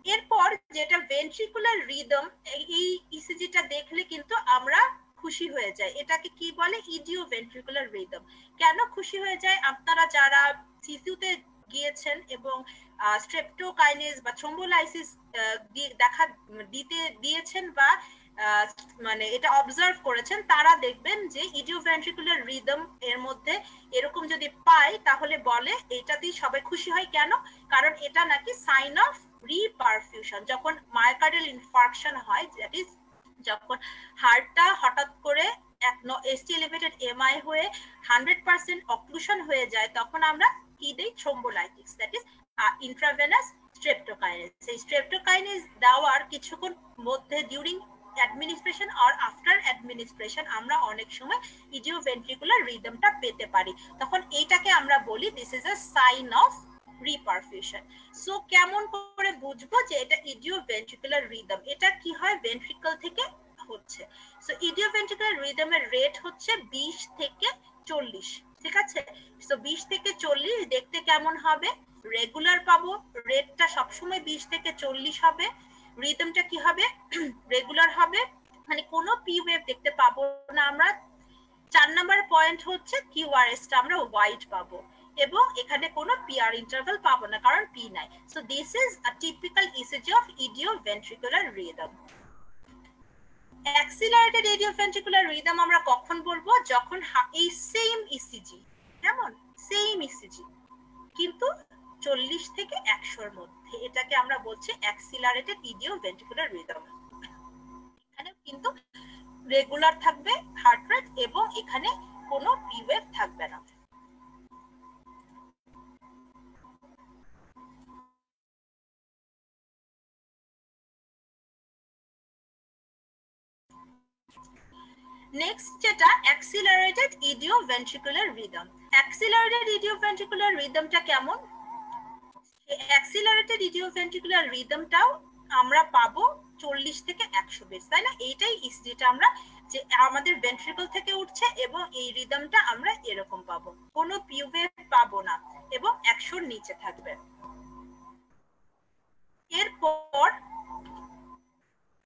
এরপর যেটা ভেন্ট্রিকুলার রিদম, এই ইসিজিটা দেখলে কিন্তু আমরা খুশি হয়ে যায়। এটাকে কি বলে? ইডিও ভেন্ট্রিকুলার রিদম। কেন খুশি হয়ে যায়? আপনারা যারা সিসিউতে গিয়েছেন এবং স্ট্রেপ্টোকাইনেজ বা থ্রোম্বোলাইসিস দেখা দিয়েছেন বা মানে এটা অবজার্ভ করেছেন, তারা দেখবেন যে ইডিও ভেন্ট্রিকুলার রিদম এর মধ্যে এরকম যদি পাই তাহলে বলে এটাতেই সবাই খুশি হয়। কেন? কারণ এটা নাকি সাইন অফ রিপারফিউশন। যখন মায়োকার্ডিয়াল ইনফার্কশন হয়, দ্যাট ইজ যখন হার্টটা হঠাৎ করে এসটি এলিভেটেড এমআই হয়ে 100% অক্লুশন হয়ে যায়, তখন আমরা কি দেই? Thrombolytics, that is intravenous streptokinase. এই স্ট্রেপ্টোকাইনেজ দেওয়ার কিছুক্ষণ মধ্যে ডিউরিং অ্যাডমিনিস্ট্রেশন আর আফটার অ্যাডমিনিস্ট্রেশন আমরা অনেক সময় ইডিওভেন্ট্রিকুলার রিদমটা পেতে পারি। তখন এইটাকে আমরা বলি this is a sign of reperfusion. So কেমন করে বুঝবো যে এটা ইডিওভেন্ট্রিকুলার রিদম? এটা কি হয়? ভেন্ট্রিকল থেকে হচ্ছে। সো ইডিওভেন্ট্রিকুলার রিদমের রেট হচ্ছে 20 থেকে 40। ঠিক আছে, সো 20 থেকে 40 দেখতে কেমন হবে? রেগুলার পাবো, রেটটা সবসময় 20 থেকে 40 হবে। রিদমটা কি হবে? রেগুলার হবে, মানে কোনো পি ওয়েভ দেখতে পাবো না আমরা। 4 নাম্বার পয়েন্ট হচ্ছে কিউআরএসটা আমরা ওয়াইড পাবো, এবং এখানে কোনো পিআর ইন্টারভাল পাবো না কারণ পি নাই। So this is a typical ECG of idioventricular rhythm. Accelerated idioventricular rhythm আমরা কখন বলবো? যখন এই সেম ইসিজি, কেমন সেম ইসিজি কিন্তু 40 থেকে 100 এর মধ্যে, এটাকে আমরা বলছি অ্যাক্সিলারেটেড ইডিওভেন্ট্রিকুলার রিদম। এখানে কিন্তু রেগুলার থাকবে হার্ট রেট এবং এখানে কোনো পি ওয়েভ থাকবে না। নেক্সট যেটা accelerated idioventricular rhythm. Accelerated idioventricular রিদমটা কেমন? অ্যাক্সিলারেটেড ইডিওভেন্ট্রিকুলার রিদমটাও আমরা পাবো 40 থেকে 100 বেস, তাই না? এইটাই যেটা আমরা যে আমাদের ভেন্ট্রিকল থেকে উঠছে এবং এই রিদমটা আমরা এরকম পাবো, কোনো পি ওয়েভ পাবো না এবং 100 নিচে থাকবে। এরপর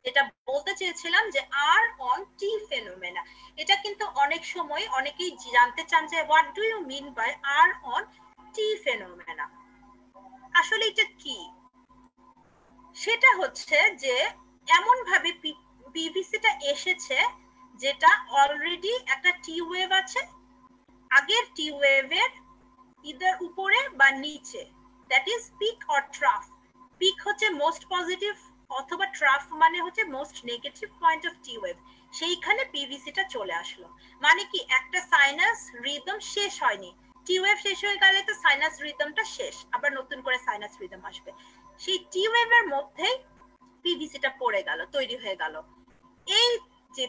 যেটা বলতে চেয়েছিলাম যে আর অন টি ফেনোমেনা, এটা কিন্তু অনেক সময় অনেকেই জানতে চান যে what do you mean by R on T phenomena, আসলে এটা কি? সেটা হচ্ছে যে এমন ভাবে পিভিসিটা এসেছে যেটা অলরেডি একটা টি ওয়েভ আছে, আগের টি ওয়েভের ইদার উপরে বা নিচে, that is peak or trough. Peak হচ্ছে মোস্ট পজিটিভ অথবা ট্রাফ মানে হচ্ছে most negative point of T wave, সেইখানে পিভিসিটা চলে আসলো। মানে কি একটা সাইনাস রিদম শেষ হয়নি, টি ওয়েভ শেষ হয়ে গেলে তো সাইনাস রিদমটা শেষ, আবার নতুন করে সাইনাস রিদম আসবে, সেই টি ওয়েভের মধ্যেই পিভিসিটা পড়ে গেল, তৈরি হয়ে গেল। এই যে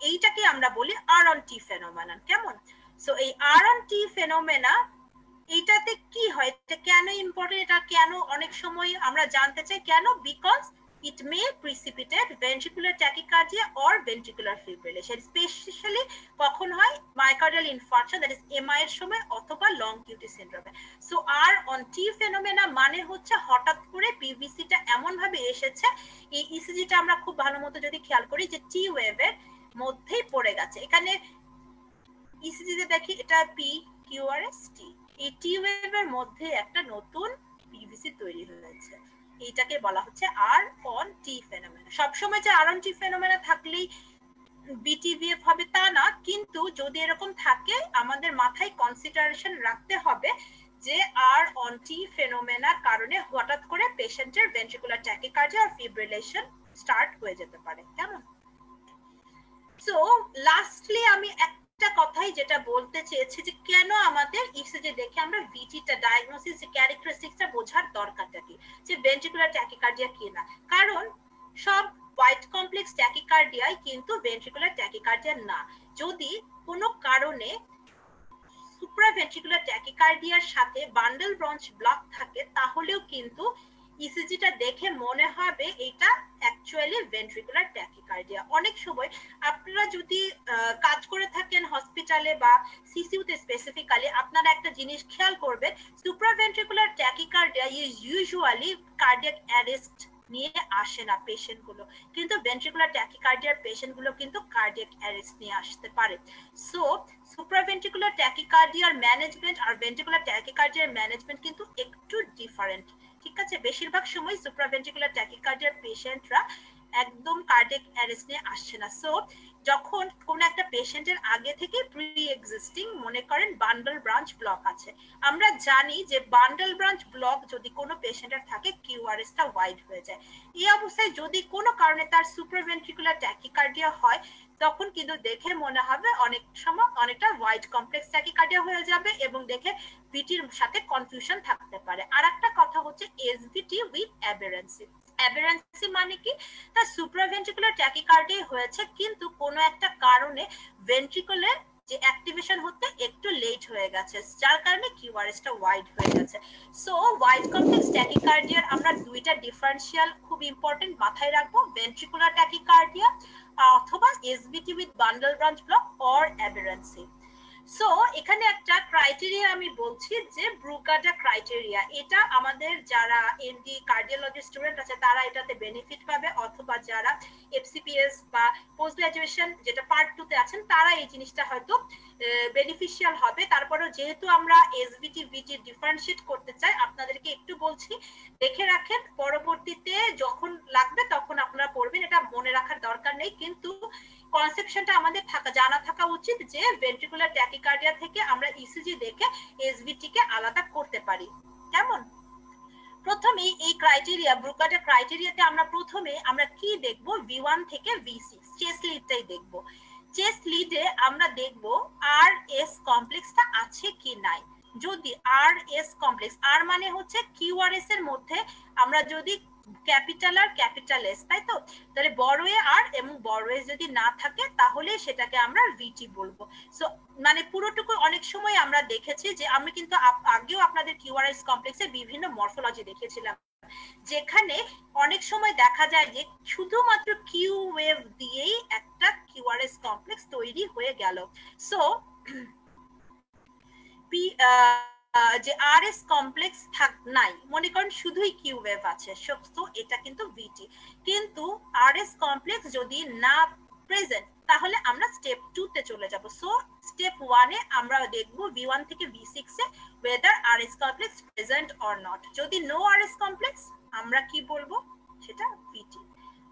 এইটাকে আমরা বলি আর অন টি ফেনোমেনা, কেমন? সো এই আর অন টি ফেনোমেনা এইটাতে কি হয়, এটা কেন ইম্পর্টেন্ট, এটা কেন অনেক সময় আমরা জানতে চাই কেন? Because it may precipitate ventricular tachycardia or ventricular fibrillation, specially কখন হয়? Myocardial infarction, that is MI এর সময় অথবা লং কিউটি সিনড্রোমে। So R on T phenomena মানে হচ্ছে হঠাৎ করে পিভিসিটা এমন ভাবে এসেছে, এই ইসিজিটা আমরা খুব ভালো মতো যদি খেয়াল করি যে টি ওয়েভের মধ্যেই পড়ে গেছে। এখানে ইসিজিতে দেখি এটা পি কিউআরএস টি, এই টি ওয়েভের মধ্যে একটা নতুন পিভিসি তৈরি হয়েছে, এইটাকে বলা হচ্ছে আর অন টি ফেনোমেনা। সবসময় যে আর অন টি ফেনোমেনা থাকলেই বিটিভিএফ হবে তা না, কিন্তু যদি এরকম থাকে আমাদের মাথায় কনসিডারেশন রাখতে হবে যে আর অন টি ফেনোমেনার কারণে হঠাৎ করে পেশেন্টের ভেন্ট্রিকুলার ট্যাকিকার্ডিয়া আর ফিব্রিলেশন স্টার্ট হয়ে যেতে পারে, কেমন? সো লাস্টলি আমি একটা কথাই যেটা বলতে চেয়েছি যে কেন আমাদের ইসিজি দেখে আমরা ভিটিটা ডায়াগনোসিস ক্যারেক্টারিস্টিক্সটা বোঝার দরকারটা কি, যে ভেন্ট্রিকুলার ট্যাকিকার্ডিয়া কি না। কারণ সব হোয়াইট কমপ্লেক্স ট্যাকিকার্ডিয়াই কিন্তু ভেন্ট্রিকুলার ট্যাকিকার্ডিয়া না। যদি কোনো কারণে সুপ্রাভেন্ট্রিকুলার ট্যাকিকার্ডিয়ার সাথে বান্ডল ব্রাঞ্চ ব্লক থাকে তাহলেও কিন্তু ইসিজিটা দেখে মনে হবে এটা অ্যাকচুয়ালি ভেন্ট্রিকুলার ট্যাকিকার্ডিয়া। অনেক সময় আপনারা যদি কাজ করে থাকেন হসপিটালে বা সিসিউতে স্পেসিফিক্যালি, আপনারা একটা জিনিস খেয়াল করবেন, supraventricular tachycardia is usually cardiac arrest নিয়ে আসে না পেশেন্ট গুলো, কিন্তু ভেন্ট্রিকুলার ট্যাকিকার্ডিয়ার পেশেন্ট গুলো কিন্তু কার্ডিয়াক অ্যারেস্ট নিয়ে আসতে পারে। সো সুপ্রাভেন্ট্রিকুলার ট্যাকিকার্ডিয়ার ম্যানেজমেন্ট আর ভেন্ট্রিকুলার ট্যাকিকার্ডিয়ার ম্যানেজমেন্ট কিন্তু একটু ডিফারেন্ট, ঠিক আছে? বেশিরভাগ সময় সুপ্রাভেন্ট্রিকুলার ট্যাকিকার্ডিয়ার পেশেন্টরা একদম কার্ডিয়াক অ্যারেস্ট নিয়ে আসছে না। সো যখন কোন একটা পেশেন্টের আগে থেকে প্রি এক্সিস্টিং মনে করেন বান্ডল ব্রাঞ্চ ব্লক আছে, আমরা জানি যে বান্ডল ব্রাঞ্চ ব্লক যদি কোনো পেশেন্টের থাকে কিউআরএসটা ওয়াইড হয়ে যায়। এই অবস্থায় যদি কোনো কারণে তার সুপ্রাভেন্ট্রিকুলার ট্যাকিকার্ডিয়া হয় তখন কিন্তু দেখে মনে হবে অনেক সময় অনেকটা হোয়াইট কমপ্লেক্স ট্যাকিকার্ডিয়া হয়ে যাবে এবং দেখে ভিটির সাথে কনফিউশন থাকতে পারে। আর একটা কথা হচ্ছে এসভিটি উইথ অ্যাবেরেন্সি। অ্যাবেরেন্সি মানে কি? তার সুপ্রাভেন্ট্রিকুলার ট্যাকিকার্ডিয়া হয়েছে কিন্তু কোনো একটা কারণে ভেন্ট্রিকুলার যে অ্যাক্টিভেশন হতে একটু লেট হয়ে গেছে, যার কারণে কিউআরএসটা ওয়াইড হয়ে গেছে। সো হোয়াইট কমপ্লেক্স ট্যাকিকার্ডিয়ার আমরা দুইটা ডিফারেন্সিয়াল খুব ইম্পর্টেন্ট মাথায় রাখবো, ভেন্ট্রিকুলার ট্যাকিকার্ডিয়া অথবা SVT with bundle branch block or aberrancy. So এখানে একটা ক্রাইটেরিয়া আমি বলছি যে ব্রুগাডা ক্রাইটেরিয়া, এটা আমাদের যারা এমডি কার্ডিওলজি স্টুডেন্ট আছে তারা এটাতে বেনিফিট পাবে, অথবা যারা এফসিপিএস বা পোস্ট গ্রাজুয়েশন যেটা পার্ট 2 তে আছেন তারা এই জিনিসটা হয়তো বেনিফিশিয়াল হবে। তারপরেও যেহেতু আমরা এসবিটি ভিটি ডিফারেন্সিয়েট করতে চাই, আপনাদেরকে একটু বলছি দেখে রাখেন, পরবর্তীতে যখন লাগবে তখন আপনারা পড়বেন, এটা মনে রাখার দরকার নেই, কিন্তু কনসেপশনটা আমাদের জানা থাকা উচিত যে ভেন্ট্রিকুলার ট্যাকিকার্ডিয়া থেকে আমরা ইসিজি দেখে এসভিটি কে আলাদা করতে পারি। কেমন? প্রথমেই এই ক্রাইটেরিয়া, ব্রুগাডা ক্রাইটেরিয়াতে আমরা প্রথমে আমরা কি দেখব, V1 থেকে V6 চেস্ট লিডটাই দেখব। চেস্ট লিডে আমরা দেখব আর এস কমপ্লেক্সটা আছে কি নাই। যদি আর এস কমপ্লেক্স, আর মানে হচ্ছে কিউআরএস এর মধ্যে আমরা যদি ক্যাপিটাল আর ক্যাপিটাল এস, তাই তো, তাহলে বড় এ আর এবং বড় এস যদি না থাকে তাহলে সেটাকে আমরা ভিটি বলবো। সো মানে পুরোটুকু অনেক সময় আমরা দেখেছি যে আমি কিন্তু আগেও আপনাদের কিউআরএস কমপ্লেক্সের বিভিন্ন মরফোলজি দেখিয়েছিলাম, যেখানে অনেক সময় দেখা যায় যে শুধুমাত্র কিউ ওয়েভ দিয়েই একটা কিউআরএস কমপ্লেক্স তৈরি হয়ে গেল। সো যে আরএস কমপ্লেক্স নাই, মনে করেন শুধুই কিউ ওয়েভ আছে, তো এটা কিন্তু ভিটি। কিন্তু আরএস কমপ্লেক্স যদি না প্রেজেন্ট তাহলে আমরা স্টেপ 2 তে চলে যাব। সো স্টেপ 1 এ আমরা দেখব V1 থেকে V6 A whether RS complex present or not। যদি নো RS complex আমরা কি বলবো, সেটা VT।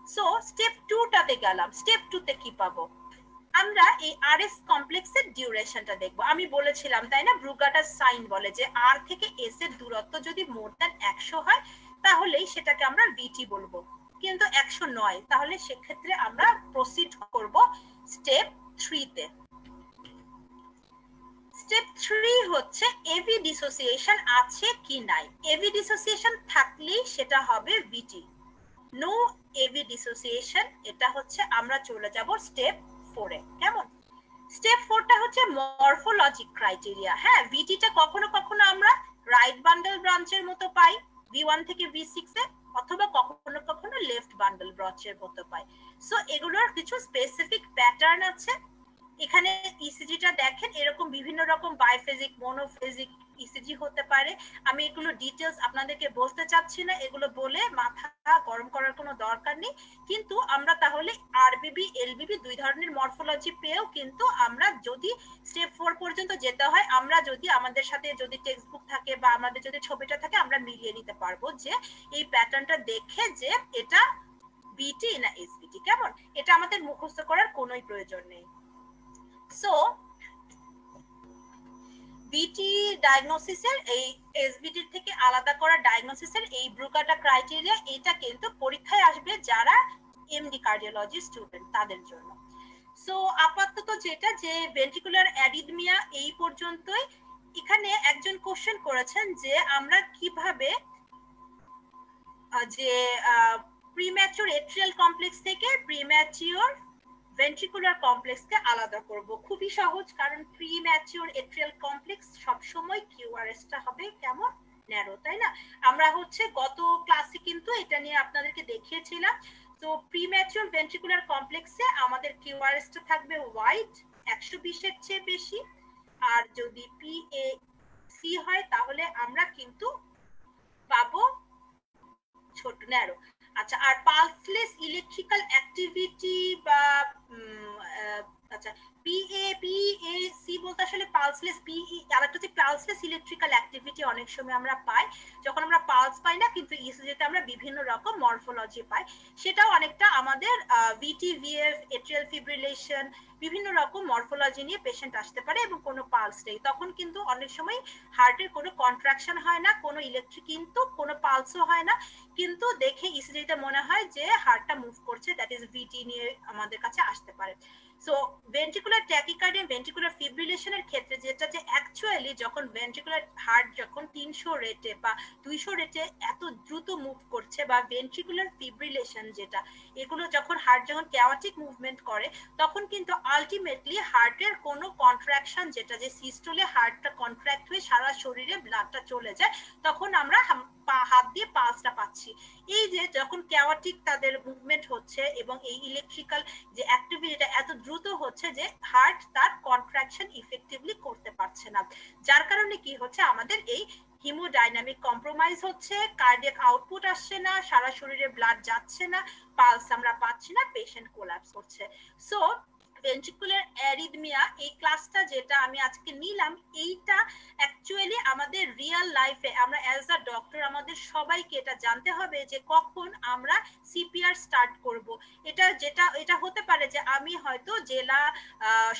সো স্টেপ 2 টাতে গেলাম, স্টেপ 2 তে কি পাবো, আমরা এই আরএস কমপ্লেক্সের ডিউরেশনটা দেখব। আমি বলেছিলাম তাই না, ব্রুগাডার সাইন বলে যে আর থেকে এস এর দূরত্ব যদি মোর দ্যান 100 হয় তাহলেই সেটাকে আমরা ভিটি বলবো, কিন্তু 100 নয়, তাহলে সেক্ষেত্রে আমরা প্রসিড করব স্টেপ 3 তে। স্টেপ 3 হচ্ছে এভি ডিসোসিয়েশন আছে কি নাই। এভি ডিসোসিয়েশন থাকলেই সেটা হবে ভিটি, নো এভি ডিসোসিয়েশন, এটা হচ্ছে আমরা চলে যাব স্টেপ 4 এ। কেমন? স্টেপ 4 টা হচ্ছে মরফোলজিক ক্রাইটেরিয়া। হ্যাঁ, ভিটিটা কখনো কখনো আমরা রাইট বান্ডল ব্রাঞ্চের মতো পাই V1 থেকে V6 এ, অথবা কখনো কখনো লেফট বান্ডল ব্রাঞ্চের মতো পাই। সো এগুলোর কিছু স্পেসিফিক প্যাটার্ন আছে। এখানে ইসিজিটা দেখেন, এরকম বিভিন্ন রকম বাইফেজিক, মনোফেজিক ইসিজি হতে পারে। আমি এগুলো ডিটেলস আপনাদেরকে বলতে চাচ্ছি না, এগুলো বলে মাথা গরম করার কোনো দরকার নেই। কিন্তু আমরা তাহলে আরবিবি এলবিবি দুই ধরনের মরফোলজি পেয়েও কিন্তু আমরা যদি স্টেপ 4 পর্যন্ত যেতে হয়, আমরা যদি আমাদের সাথে যদি টেক্সট বুক থাকে বা আমাদের যদি ছবিটা থাকে, আমরা মিলিয়ে নিতে পারবো যে এই প্যাটার্নটা দেখে যে এটা বিটি না এসবিটি। কেমন? এটা আমাদের মুখস্থ করার কোনোই প্রয়োজন নেই। সো বিটি ডায়াগনোসিসের এই এসবিটি থেকে আলাদা করা ডায়াগনোসিসের এই ব্রুগাডা ক্রাইটেরিয়া, এটা কিন্তু পরীক্ষায় আসবে যারা এমডি কার্ডিওলজি স্টুডেন্ট তাদের জন্য। সো আপাতত যেটা যে ভেন্ট্রিকুলার অ্যারিথমিয়া এই পর্যন্তই। এখানে একজন কোশ্চেন করেছেন যে আমরা কিভাবে যে প্রিম্যাচিওর এট্রিয়াল কমপ্লেক্স থেকে প্রিম্যাচিওর ভেন্ট্রিকুলার কমপ্লেক্সকে আলাদা করব। খুবই সহজ, কারণ প্রিম্যাচিওর এট্রিয়াল কমপ্লেক্স সব সময় কিউআরএসটা হবে কেমন, ন্যারো, তাই না? আমরা হচ্ছে গত ক্লাসে কিন্তু এটা নিয়ে আপনাদেরকে দেখিয়েছিলাম। তো প্রিম্যাচিওর ভেন্ট্রিকুলার কমপ্লেক্সে আমাদের কিউআরএসটা থাকবে হোয়াইট 120 এর চেয়ে বেশি, আর যদি PAC হয় তাহলে আমরা কিন্তু পাবো ছোট, ন্যারো। আচ্ছা, আর পালসলেস ইলেকট্রিক্যাল অ্যাক্টিভিটি বা আচ্ছা PAC বলতে আসলে পালসলেস, আরেকটা হচ্ছে পালসলেস ইলেকট্রিক্যাল অ্যাক্টিভিটি অনেক সময় আমরা পাই যখন আমরা পালস পাই না, কিন্তু ইসিজিতে আমরা বিভিন্ন রকম মরফোলজি পাই। সেটাও অনেকটা আমাদের VT-VF, এট্রিয়াল ফিব্রিলেশন, বিভিন্ন রকম মরফোলজি নিয়ে পেশেন্ট আসতে পারে এবং কোনো পালস নেই, তখন কিন্তু অনেক সময় হার্টের কোনো কন্ট্রাকশন হয় না, কোনো ইলেকট্রিক, কিন্তু কোনো পালসও হয় না, কিন্তু দেখে ইসিজিতে মনে হয় যে হার্টটা মুভ করছে, দ্যাট ইজ ভিটি নিয়ে আমাদের কাছে আসতে পারে। সো ভেন্ট্রিকুলার ট্যাকিকার্ডিয়া, ভেন্ট্রিকুলার ফিব্রিলেশনের ক্ষেত্রে যেটা যে অ্যাকচুয়ালি যখন ভেন্ট্রিকুলার হার্ট যখন 300 রেটে বা 200 রেটে এত দ্রুত মুভ করছে, বা ভেন্ট্রিকুলার ফিব্রিলেশন যেটা, এগুলো যখন হার্ট যখন ক্যাওয়াটিক মুভমেন্ট করে, তখন কিন্তু আলটিমেটলি হার্টের কোনো কন্ট্রাকশন, যেটা যে সিস্টোলে হার্টটা কন্ট্রাক্ট হয়ে সারা শরীরে ব্লাডটা চলে যায়, তখন আমরা হাত দিয়ে পালসটা পাচ্ছি। এই যে যখন ক্যাওয়াটিক তাদের মুভমেন্ট হচ্ছে এবং এই ইলেকট্রিক্যাল যে অ্যাক্টিভিটিটা এত দ্রুত হচ্ছে, হচ্ছে যে হার্ট তার কন্ট্রাকশন ইফেক্টিভলি করতে পারছে না, যার কারণে কি হচ্ছে আমাদের এই হিমোডাইনামিক কম্প্রোমাইজ হচ্ছে, কার্ডিয়াক আউটপুট আসছে না, সারা শরীরে ব্লাড যাচ্ছে না, পালস আমরা পাচ্ছি না, পেশেন্ট কোল্যাপস করছে। সো ভেন্ট্রিকুলার অ্যারিথমিয়া এই ক্লাসটা যেটা আমি আজকে নিলাম, এইটা অ্যাকচুয়ালি আমাদের রিয়েল লাইফে আমরা অ্যাজ আ ডক্টর আমাদের সবাইকে এটা জানতে হবে যে কখন আমরা সিপিআর স্টার্ট করব। এটা হতে পারে যে আমি হয়তো জেলা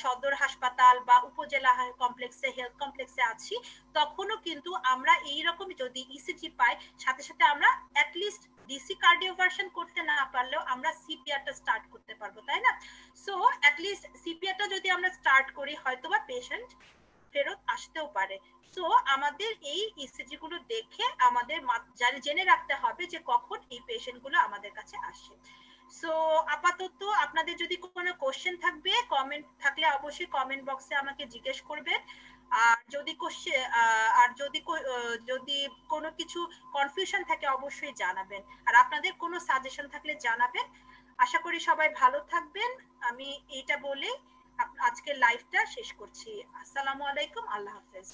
সদর হাসপাতাল বা উপজেলা কমপ্লেক্সে হেলথ কমপ্লেক্সে আছি, তখনও কিন্তু আমরা এইরকম যদি ইসিজি পাই, সাথে সাথে আমরা অ্যাটলিস্ট ডিসি কার্ডিওভার্সন করতে না পারলেও আমরা সিপিআরটা স্টার্ট করতে পারবো, তাই না? সো অ্যাটলিস্ট সিপিআরটা যদি আমরা স্টার্ট করি, হয়তোবা পেশেন্ট ফেরত আসতেও পারে। সো আমাদের এই ইসিজি গুলো দেখে আমাদের জেনে রাখতে হবে যে কখন এই পেশেন্ট গুলো আমাদের কাছে আসে। সো আপাতত আপনাদের যদি কোনো কোশ্চেন থাকবে, কমেন্ট থাকলে অবশ্যই কমেন্ট বক্সে আমাকে জিজ্ঞেস করবেন। আর যদি যদি কোনো কিছু কনফিউশন থাকে অবশ্যই জানাবেন, আর আপনাদের কোনো সাজেশন থাকলে জানাবেন। আশা করি সবাই ভালো থাকবেন। আমি এইটা বলে আজকের লাইভটা শেষ করছি। আসসালামু আলাইকুম, আল্লাহ হাফেজ।